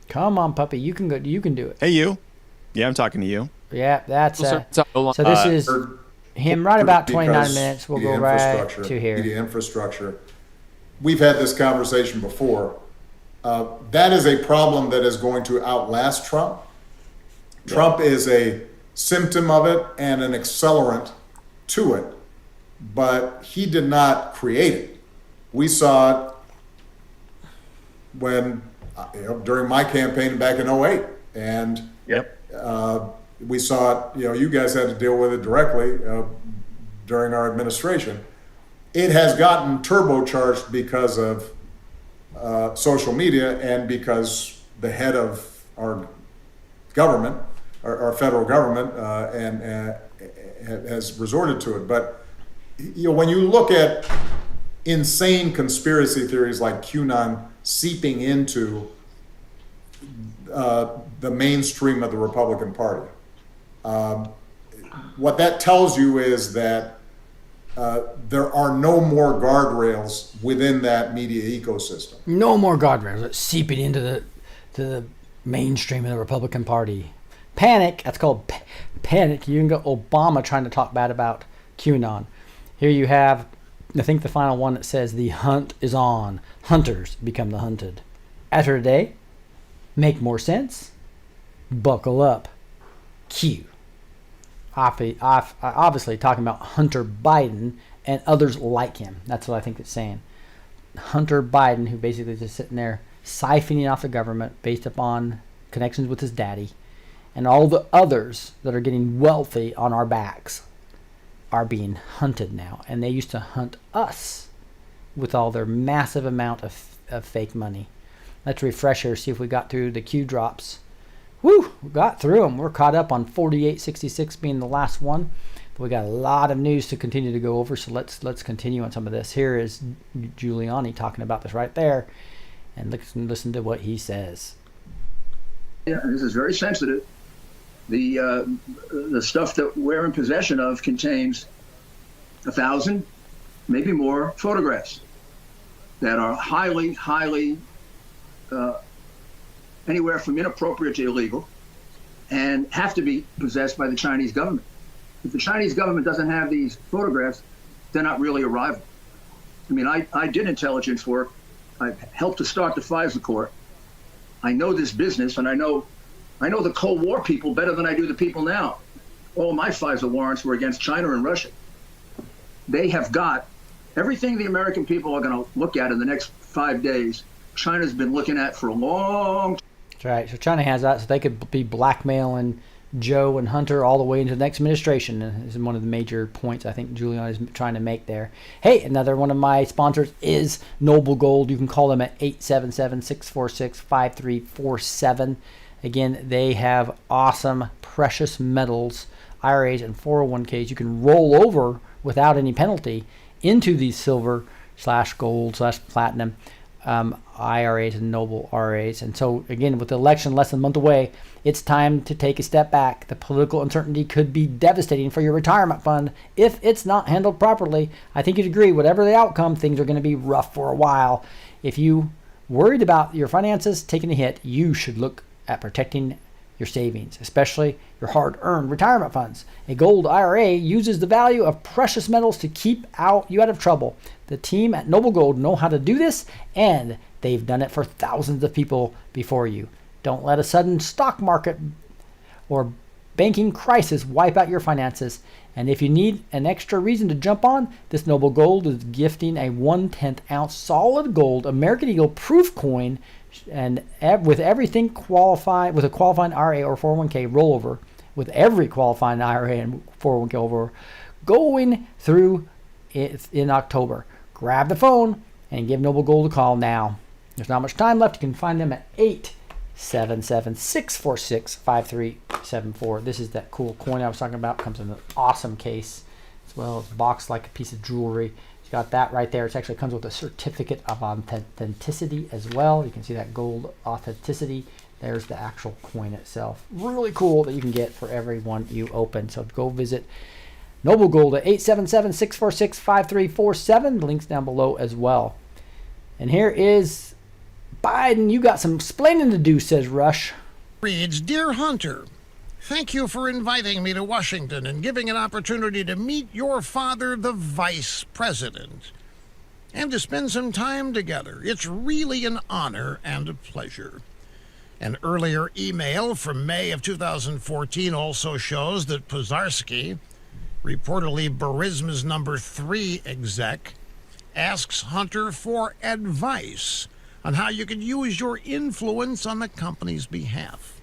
come on, puppy, you can go. You can do it. Hey, you. Yeah, I'm talking to you. Yeah, that's so this is him right about 29 minutes. We'll go right to here. Media infrastructure. We've had this conversation before. That is a problem that is going to outlast Trump. Yeah. Trump is a symptom of it and an accelerant to it, but he did not create it. We saw it when during my campaign back in 2008, and we saw it. You guys had to deal with it directly during our administration. It has gotten turbocharged because of social media and because the head of our government, our federal government, has resorted to it. But when you look at insane conspiracy theories like QAnon seeping into the mainstream of the Republican Party, what that tells you is that there are no more guardrails within that media ecosystem. No more guardrails. It's seeping into the mainstream of the Republican Party. Panic. That's called panic. You can go Obama trying to talk bad about QAnon. Here you have, I think the final one that says the hunt is on. Hunters become the hunted. After today, make more sense. Buckle up. Q. obviously talking about Hunter Biden and others like him. That's what I think it's saying. Hunter Biden, who basically is just sitting there siphoning off the government based upon connections with his daddy, and all the others that are getting wealthy on our backs are being hunted now. And they used to hunt us with all their massive amount of fake money. Let's refresh here, see if we got through the Q drops. Woo! We got through them. We're caught up on 48.66 being the last one. But we got a lot of news to continue to go over, so let's continue on some of this. Here is Giuliani talking about this right there. And listen to what he says. Yeah, this is very sensitive. The stuff that we're in possession of contains 1,000, maybe more, photographs that are highly, anywhere from inappropriate to illegal, and have to be possessed by the Chinese government. If the Chinese government doesn't have these photographs, they're not really a rival. I mean, I did intelligence work. I helped to start the FISA court. I know this business, and I know the Cold War people better than I do the people now. All my FISA warrants were against China and Russia. They have got everything the American people are going to look at in the next 5 days. China's been looking at for a long time. That's right. So China has that, so they could be blackmailing Joe and Hunter all the way into the next administration. This is one of the major points I think Giuliani is trying to make there. Hey, another one of my sponsors is Noble Gold. You can call them at 877-646-5347. Again, they have awesome precious metals, IRAs, and 401ks. You can roll over without any penalty into these silver/gold/platinum IRAs and Noble RAs. And so, again, with the election less than a month away, it's time to take a step back. The political uncertainty could be devastating for your retirement fund if it's not handled properly. I think you'd agree, whatever the outcome, things are going to be rough for a while. If you worried about your finances taking a hit, you should look at protecting your savings, especially your hard-earned retirement funds. A gold IRA uses the value of precious metals to keep you out of trouble. The team at Noble Gold know how to do this, and they've done it for thousands of people before you. Don't let a sudden stock market or banking crisis wipe out your finances. And if you need an extra reason to jump on, this Noble Gold is gifting a 1/10 ounce solid gold American Eagle proof coin, and with everything qualified, with a qualifying IRA or 401k rollover, with every qualifying IRA and 401k over going through in October. Grab the phone and give Noble Gold a call now. There's not much time left. You can find them at 877-646-5374. This is that cool coin I was talking about. Comes in an awesome case as well. It's boxed like a piece of jewelry. It's got that right there. It actually comes with a certificate of authenticity as well. You can see that gold authenticity. There's the actual coin itself. Really cool that you can get for every one you open. So go visit Noble Gold at 877-646-5347. The link's down below as well. And here is Biden. You got some explaining to do, says Rush. Reads, Dear Hunter, thank you for inviting me to Washington and giving an opportunity to meet your father, the Vice President, and to spend some time together. It's really an honor and a pleasure. An earlier email from May of 2014 also shows that Pozarski, reportedly Burisma's number 3 exec, asks Hunter for advice on how you could use your influence on the company's behalf.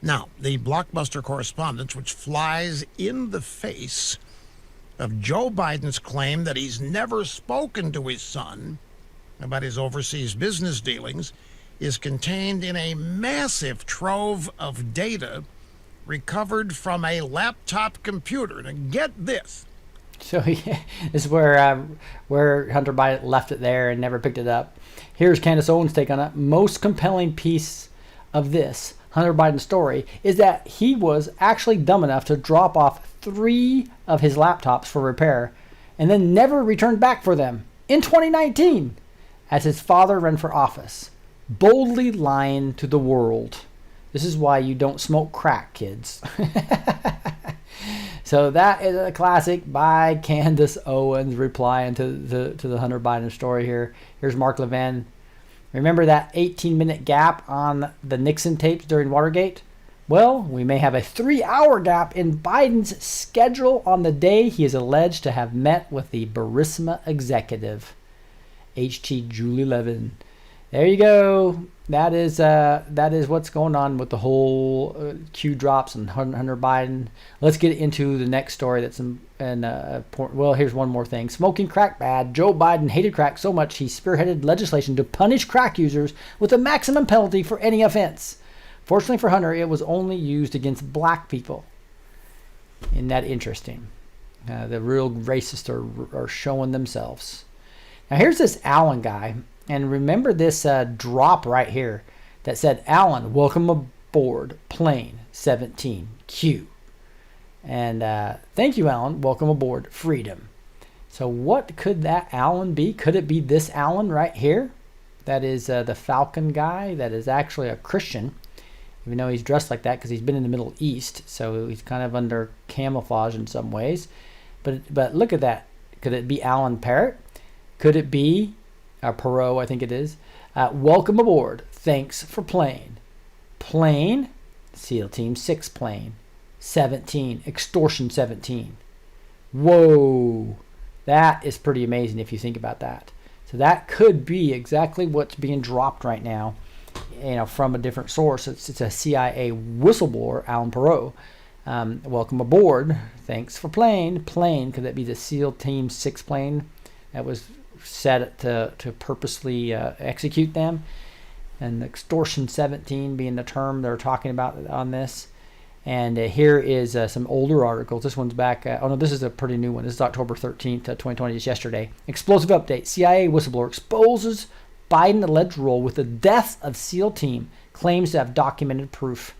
Now, the blockbuster correspondence, which flies in the face of Joe Biden's claim that he's never spoken to his son about his overseas business dealings, is contained in a massive trove of data recovered from a laptop computer. Now, get this. So yeah, this is where Hunter Biden left it there and never picked it up. Here's Candace Owens' take on it. Most compelling piece of this Hunter Biden story is that he was actually dumb enough to drop off 3 of his laptops for repair and then never returned back for them in 2019 as his father ran for office, boldly lying to the world. This is why you don't smoke crack, kids. So that is a classic by Candace Owens replying to the Hunter Biden story here. Here's Mark Levin. Remember that 18-minute gap on the Nixon tapes during Watergate? Well, we may have a 3-hour gap in Biden's schedule on the day he is alleged to have met with the Burisma executive, H.T. Julie Levin. There you go. That is what's going on with the whole Q drops and Hunter Biden. Let's get into the next story. That's important. Well, here's one more thing. Smoking crack bad. Joe Biden hated crack so much he spearheaded legislation to punish crack users with a maximum penalty for any offense. Fortunately for Hunter, it was only used against black people. Isn't that interesting? The real racists are showing themselves. Now here's this Allen guy. And remember this drop right here that said, Allen, welcome aboard plane 17Q. And thank you, Allen. Welcome aboard freedom. So what could that Allen be? Could it be this Allen right here? That is the Falcon guy that is actually a Christian, even though he's dressed like that because he's been in the Middle East. So he's kind of under camouflage in some ways. But look at that. Could it be Alan Parrott? Could it be Perot, I think it is. Welcome aboard. Thanks for playing. Plane, SEAL Team 6 plane. 17, extortion 17. Whoa. That is pretty amazing if you think about that. So that could be exactly what's being dropped right now, from a different source. It's a CIA whistleblower, Alan Perot. Welcome aboard. Thanks for playing. Plane, could that be the SEAL Team 6 plane that was set to purposely execute them? And extortion 17 being the term they're talking about on this. And here is some older articles. This one's back. This is a pretty new one. This is October 13th, 2020, just yesterday. Explosive update. CIA whistleblower exposes Biden alleged role with the death of SEAL team. Claims to have documented proof.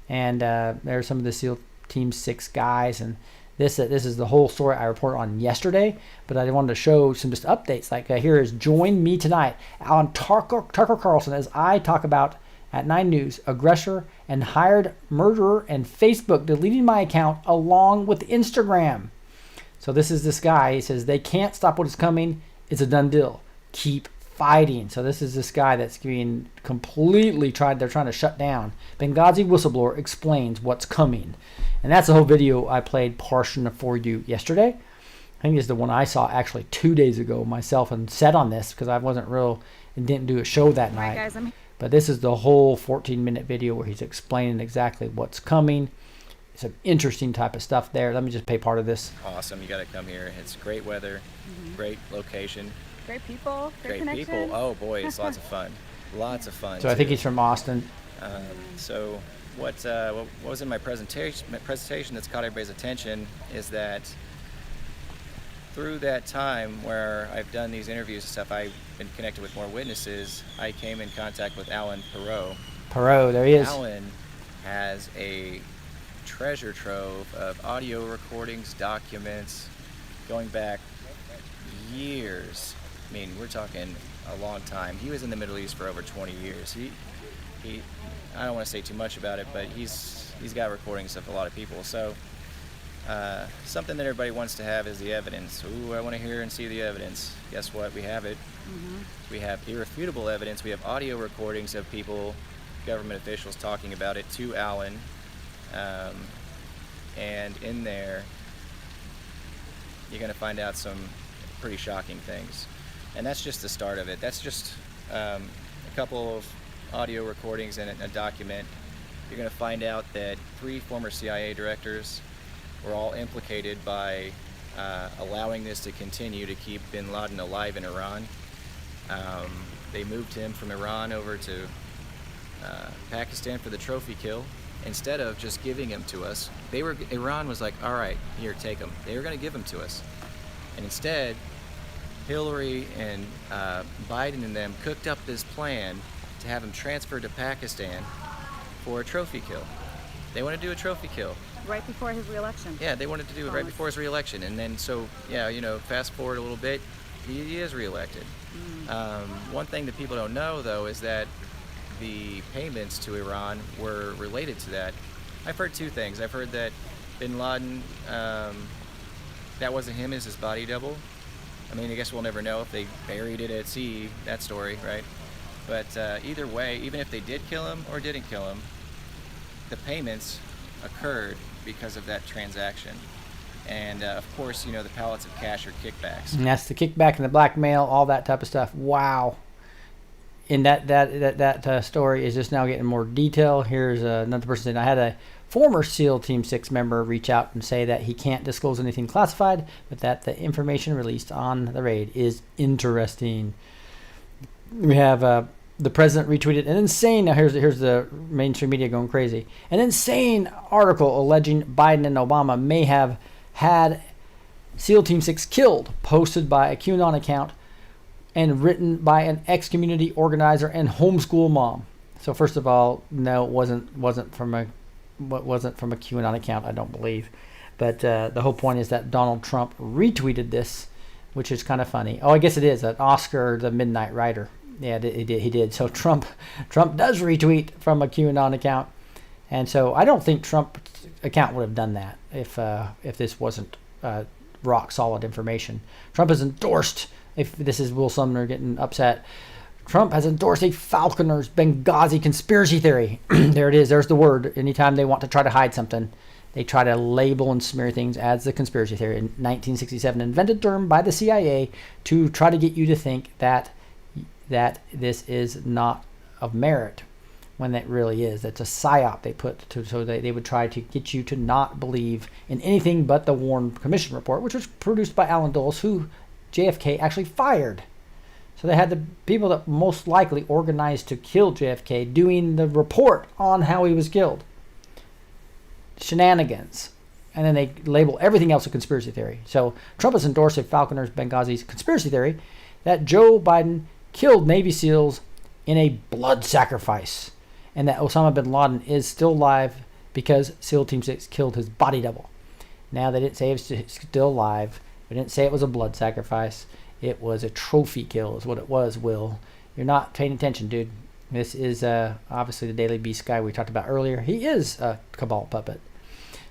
And there's some of the SEAL Team 6 guys. And this is the whole story I reported on yesterday. But I wanted to show some just updates. Like here is Join Me Tonight. Alan Tucker Carlson, as I talk about at 9 News, aggressor and hired murderer, and Facebook deleting my account along with Instagram. So this is this guy. He says they can't stop what is coming. It's a done deal. Keep fighting. So this is this guy that's being completely they're trying to shut down. Benghazi whistleblower explains what's coming. And that's the whole video I played portion for you yesterday. I think it's the one I saw actually 2 days ago myself and said on this because I wasn't and didn't do a show that night. Right, guys, but this is the whole 14-minute video where he's explaining exactly what's coming. Some interesting type of stuff there. Let me just play part of this. Awesome. You got to come here. It's great weather, great location. Great people, great people. Oh, boy, it's lots of fun. Lots of fun. So I think he's from Austin. So what was in my presentation that's caught everybody's attention is that through that time where I've done these interviews and stuff, I've been connected with more witnesses. I came in contact with Alan Perot. Perot, there he is. Alan has a treasure trove of audio recordings, documents, going back years. I mean, we're talking a long time. He was in the Middle East for over 20 years. He I don't want to say too much about it, but he's got recordings of a lot of people. So something that everybody wants to have is the evidence. Ooh, I want to hear and see the evidence. Guess what? We have it. We have irrefutable evidence. We have audio recordings of people, government officials talking about it to Alan. And in there, you're going to find out some pretty shocking things. And that's just the start of it. That's just a couple of audio recordings and a document. You're going to find out that 3 former CIA directors were all implicated by allowing this to continue to keep bin Laden alive in Iran. They moved him from Iran over to Pakistan for the trophy kill. Instead of just giving him to us, Iran was like, all right, here, take him. They were going to give him to us. And instead, Hillary and Biden and them cooked up this plan to have him transferred to Pakistan for a trophy kill. They want to do a trophy kill. right before his reelection. Yeah, they wanted to do it right before his reelection. And then, fast forward a little bit, he is reelected. One thing that people don't know, though, is that the payments to Iran were related to that. I've heard two things. I've heard that bin Laden, that wasn't him as his body double. I mean, I guess we'll never know if they buried it at sea, that story, right? But either way, even if they did kill him or didn't kill him, the payments occurred because of that transaction. And of course, the pallets of cash are kickbacks. And that's the kickback and the blackmail, all that type of stuff. Wow. And that story is just now getting more detail. Here's another person saying, I had a former SEAL Team 6 member reach out and say that he can't disclose anything classified, but that the information released on the raid is interesting. We have the president retweeted an insane, now here's the mainstream media going crazy, an insane article alleging Biden and Obama may have had SEAL Team 6 killed, posted by a QAnon account and written by an ex-community organizer and homeschool mom. So first of all, no, it wasn't from a QAnon account, I don't believe. But the whole point is that Donald Trump retweeted this, which is kind of funny. Oh, I guess it is an Oscar the Midnight Rider. Yeah, he did. So Trump does retweet from a QAnon account, and so I don't think Trump's account would have done that if this wasn't rock solid information. Trump has endorsed. If this is Will Sumner getting upset, Trump has endorsed a Falconer's Benghazi conspiracy theory. There it is. There's the word. Anytime they want to try to hide something, they try to label and smear things as the conspiracy theory. In 1967, invented term by the CIA to try to get you to think that this is not of merit, when that really is. That's a psyop they put to, so they would try to get you to not believe in anything but the Warren Commission report, which was produced by Alan Dulles, who JFK actually fired. So they had the people that most likely organized to kill JFK doing the report on how he was killed. Shenanigans. And then they label everything else a conspiracy theory. So Trump has endorsed a Falconer's Benghazi's conspiracy theory that Joe Biden killed Navy SEALs in a blood sacrifice, and that Osama bin Laden is still alive because SEAL Team 6 killed his body double. Now, they didn't say he was still alive. They didn't say it was a blood sacrifice. It was a trophy kill is what it was, Will. You're not paying attention, dude. This is obviously the Daily Beast guy we talked about earlier. He is a cabal puppet.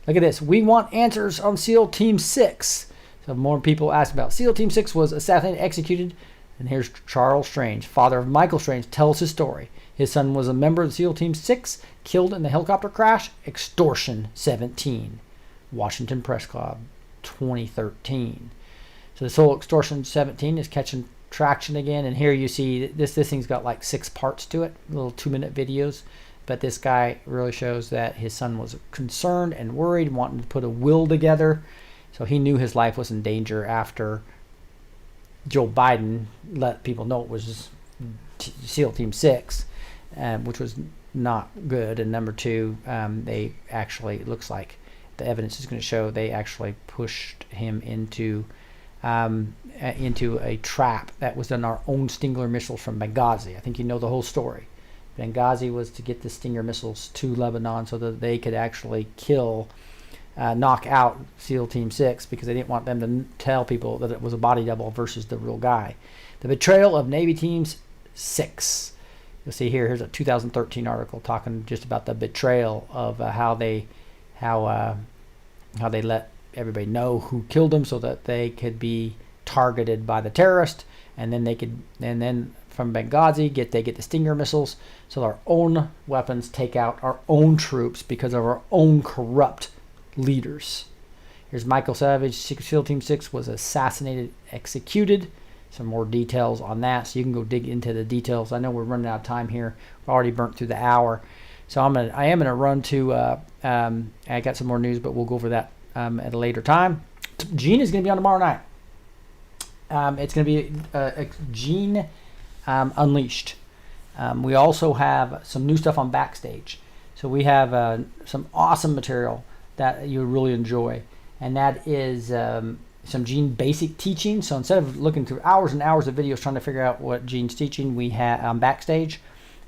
Look at this. We want answers on SEAL Team 6. So more people asked about SEAL Team 6 was assassinated, executed. And here's Charles Strange, father of Michael Strange, tells his story. His son was a member of SEAL Team 6, killed in the helicopter crash. Extortion 17. Washington Press Club, 2013. So this whole Extortion 17 is catching traction again. And here you see this thing's got like 6 parts to it, little 2-minute videos. But this guy really shows that his son was concerned and worried, wanting to put a will together. So he knew his life was in danger after Joe Biden let people know it was SEAL Team 6, which was not good. And number 2, they actually, it looks like the evidence is going to show they actually pushed him into a trap that was in our own Stinger missiles from Benghazi. I think you know the whole story. Benghazi was to get the Stinger missiles to Lebanon so that they could actually knock out SEAL Team 6, because they didn't want them to tell people that it was a body double versus the real guy. The betrayal of Navy Teams 6. You'll see here's a 2013 article talking just about the betrayal of how they let everybody know who killed them so that they could be targeted by the terrorist, and then from Benghazi get the Stinger missiles so our own weapons take out our own troops because of our own corrupt leaders. Here's Michael Savage, SEAL Team 6 was assassinated, executed. Some more details on that, so you can go dig into the details. I know we're running out of time here. We're already burnt through the hour. So I am gonna run to I got some more news, but we'll go over that at a later time. Gene is gonna be on tomorrow night. It's gonna be Gene Unleashed. We also have some new stuff on Backstage. So we have some awesome material that you would really enjoy, and that is some Gene basic teaching. So instead of looking through hours and hours of videos trying to figure out what Gene's teaching, we have on Backstage,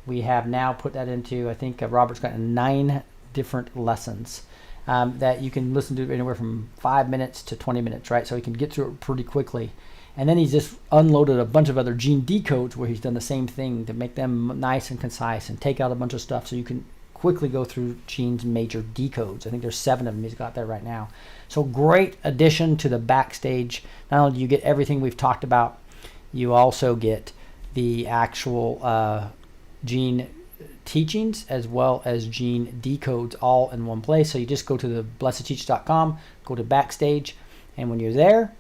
we have now put that into, I think Robert's got 9 different lessons that you can listen to anywhere from 5 minutes to 20 minutes, right? So you can get through it pretty quickly. And then he's just unloaded a bunch of other Gene decodes where he's done the same thing to make them nice and concise and take out a bunch of stuff so you can quickly go through Gene's major decodes. I think there's 7 of them he's got there right now. So great addition to the Backstage. Not only do you get everything we've talked about, you also get the actual Gene teachings as well as Gene decodes all in one place. So you just go to the blessedteach.com, go to Backstage, and when you're there,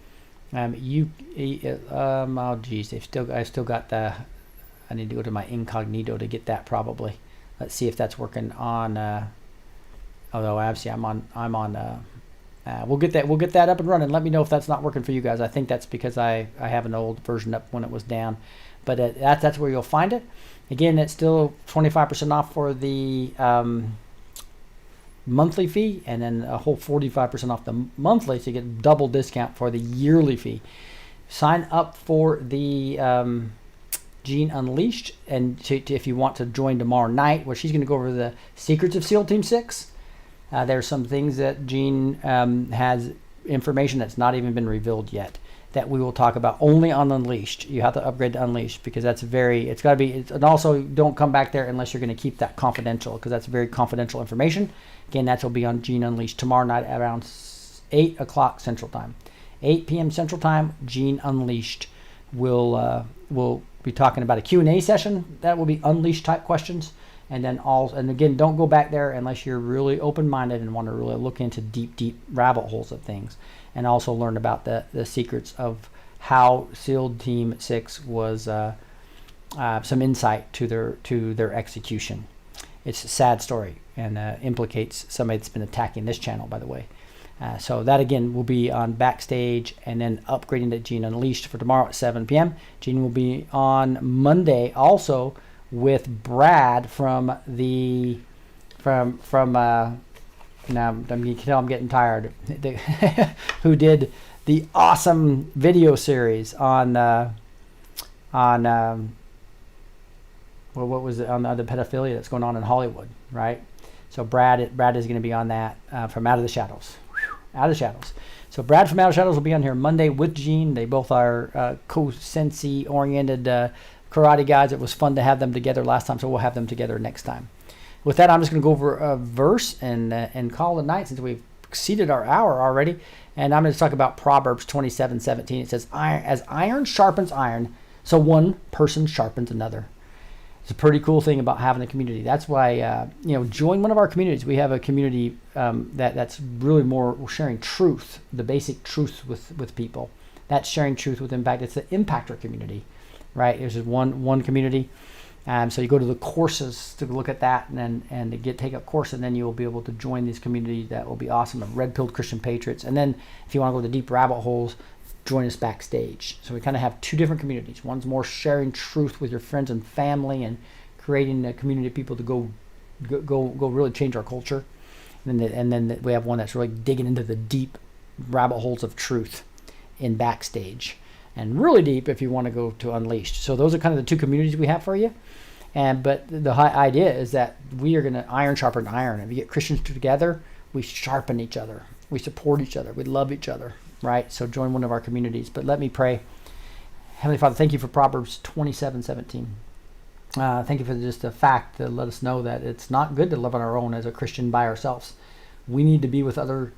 oh geez, I still got the. I need to go to my incognito to get that probably. Let's see if that's working on. Although obviously I'm on. We'll get that up and running. Let me know if that's not working for you guys. I think that's because I have an old version up when it was down, but that's where you'll find it. Again, it's still 25% off for the monthly fee, and then a whole 45% off the monthly, so you get double discount for the yearly fee. Sign up for the Gene Unleashed, and if you want to join tomorrow night, where she's going to go over the secrets of SEAL Team 6. There's some things that Gene has information that's not even been revealed yet that we will talk about only on Unleashed. You have to upgrade to Unleashed because it's got to be, and also don't come back there unless you're going to keep that confidential, because that's very confidential information. Again, that will be on Gene Unleashed tomorrow night around 8 o'clock Central Time. 8 p.m. Central Time, Gene Unleashed will be talking about a Q&A session. That will be Unleashed type questions. And then and again, don't go back there unless you're really open-minded and want to really look into deep rabbit holes of things, and also learn about the secrets of how SEAL Team 6 was some insight to their execution. It's a sad story and implicates somebody that's been attacking this channel, by the way. So that again will be on Backstage, and then upgrading to Gene Unleashed for tomorrow at 7 p.m. Gene will be on Monday also with Brad from now you can tell I'm getting tired, who did the awesome video series on what was it, on the pedophilia that's going on in Hollywood, right? So Brad is going to be on that from Out of the Shadows. Out of the Shadows. So Brad from Out of the Shadows will be on here Monday with Gene. They both are co-sensei oriented karate guys. It was fun to have them together last time, so we'll have them together next time. With that, I'm just going to go over a verse and call it night, since we've exceeded our hour already. And I'm going to talk about Proverbs 27:17. It says, "As iron sharpens iron, so one person sharpens another." It's a pretty cool thing about having a community. That's why join one of our communities. We have a community that's really more sharing truth, the basic truth with people. That's sharing truth with impact. It's the impactor community. Right, there's just one community, so you go to the courses to look at that, and to take a course, and then you will be able to join these communities. That will be awesome. Of red-pilled Christian patriots, and then if you want to go to deep rabbit holes, join us Backstage. So we kind of have two different communities. One's more sharing truth with your friends and family, and creating a community of people to go really change our culture, and then we have one that's really digging into the deep rabbit holes of truth in Backstage. And really deep if you want to go to Unleashed. So those are kind of the two communities we have for you. But the idea is that we are going to iron sharpen iron. If you get Christians together, we sharpen each other. We support each other. We love each other, right? So join one of our communities. But let me pray. Heavenly Father, thank you for Proverbs 27:17. Thank you for just the fact to let us know that it's not good to live on our own as a Christian by ourselves. We need to be with other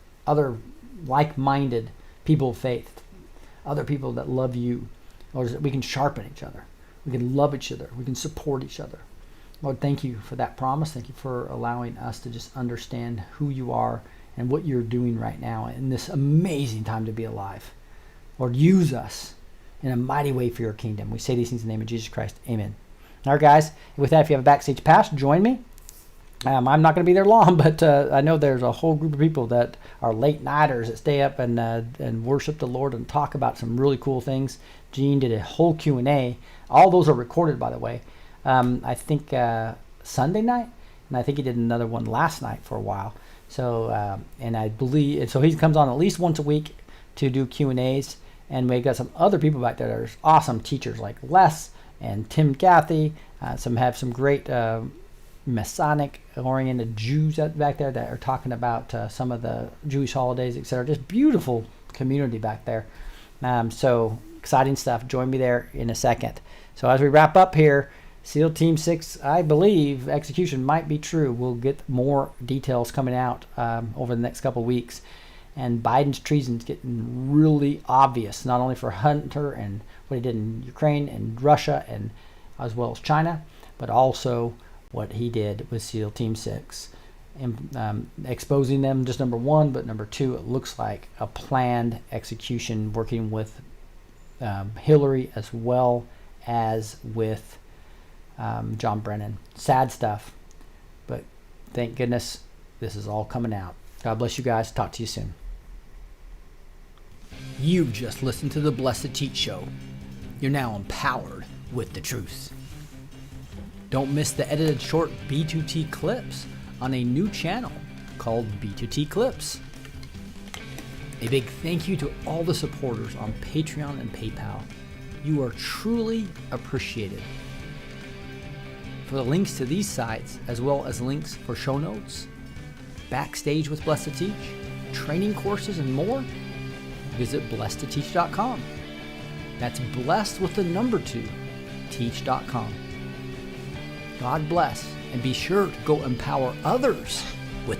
like-minded people of faith. Other people that love you, or that we can sharpen each other. We can love each other. We can support each other. Lord, thank you for that promise. Thank you for allowing us to just understand who you are and what you're doing right now in this amazing time to be alive. Lord, use us in a mighty way for your kingdom. We say these things in the name of Jesus Christ. Amen. All right, guys. With that, if you have a Backstage pass, join me. I'm not going to be there long, but I know there's a whole group of people that are late nighters that stay up and worship the Lord and talk about some really cool things. Gene did a whole Q&A. All those are recorded, by the way. I think Sunday night, and I think he did another one last night for a while. So and I believe so he comes on at least once a week to do Q&As, and we've got some other people back there that are awesome teachers like Les and Tim Cathy. Have some great Masonic-oriented Jews back there that are talking about some of the Jewish holidays, etc. Just beautiful community back there. So exciting stuff. Join me there in a second. So as we wrap up here, SEAL Team 6, I believe execution might be true. We'll get more details coming out over the next couple of weeks. And Biden's treason is getting really obvious, not only for Hunter and what he did in Ukraine and Russia and as well as China, but also what he did with SEAL Team 6. And, exposing them, just number one, but number two, it looks like a planned execution working with Hillary as well as with John Brennan. Sad stuff, but thank goodness this is all coming out. God bless you guys. Talk to you soon. You've just listened to the Blessed Teach Show. You're now empowered with the truth. Don't miss the edited short B2T clips on a new channel called B2T Clips. A big thank you to all the supporters on Patreon and PayPal. You are truly appreciated. For the links to these sites, as well as links for show notes, Backstage with Blessed to Teach, training courses, and more, visit blessedtoteach.com. That's blessed with the number 2, teach.com. God bless, and be sure to go empower others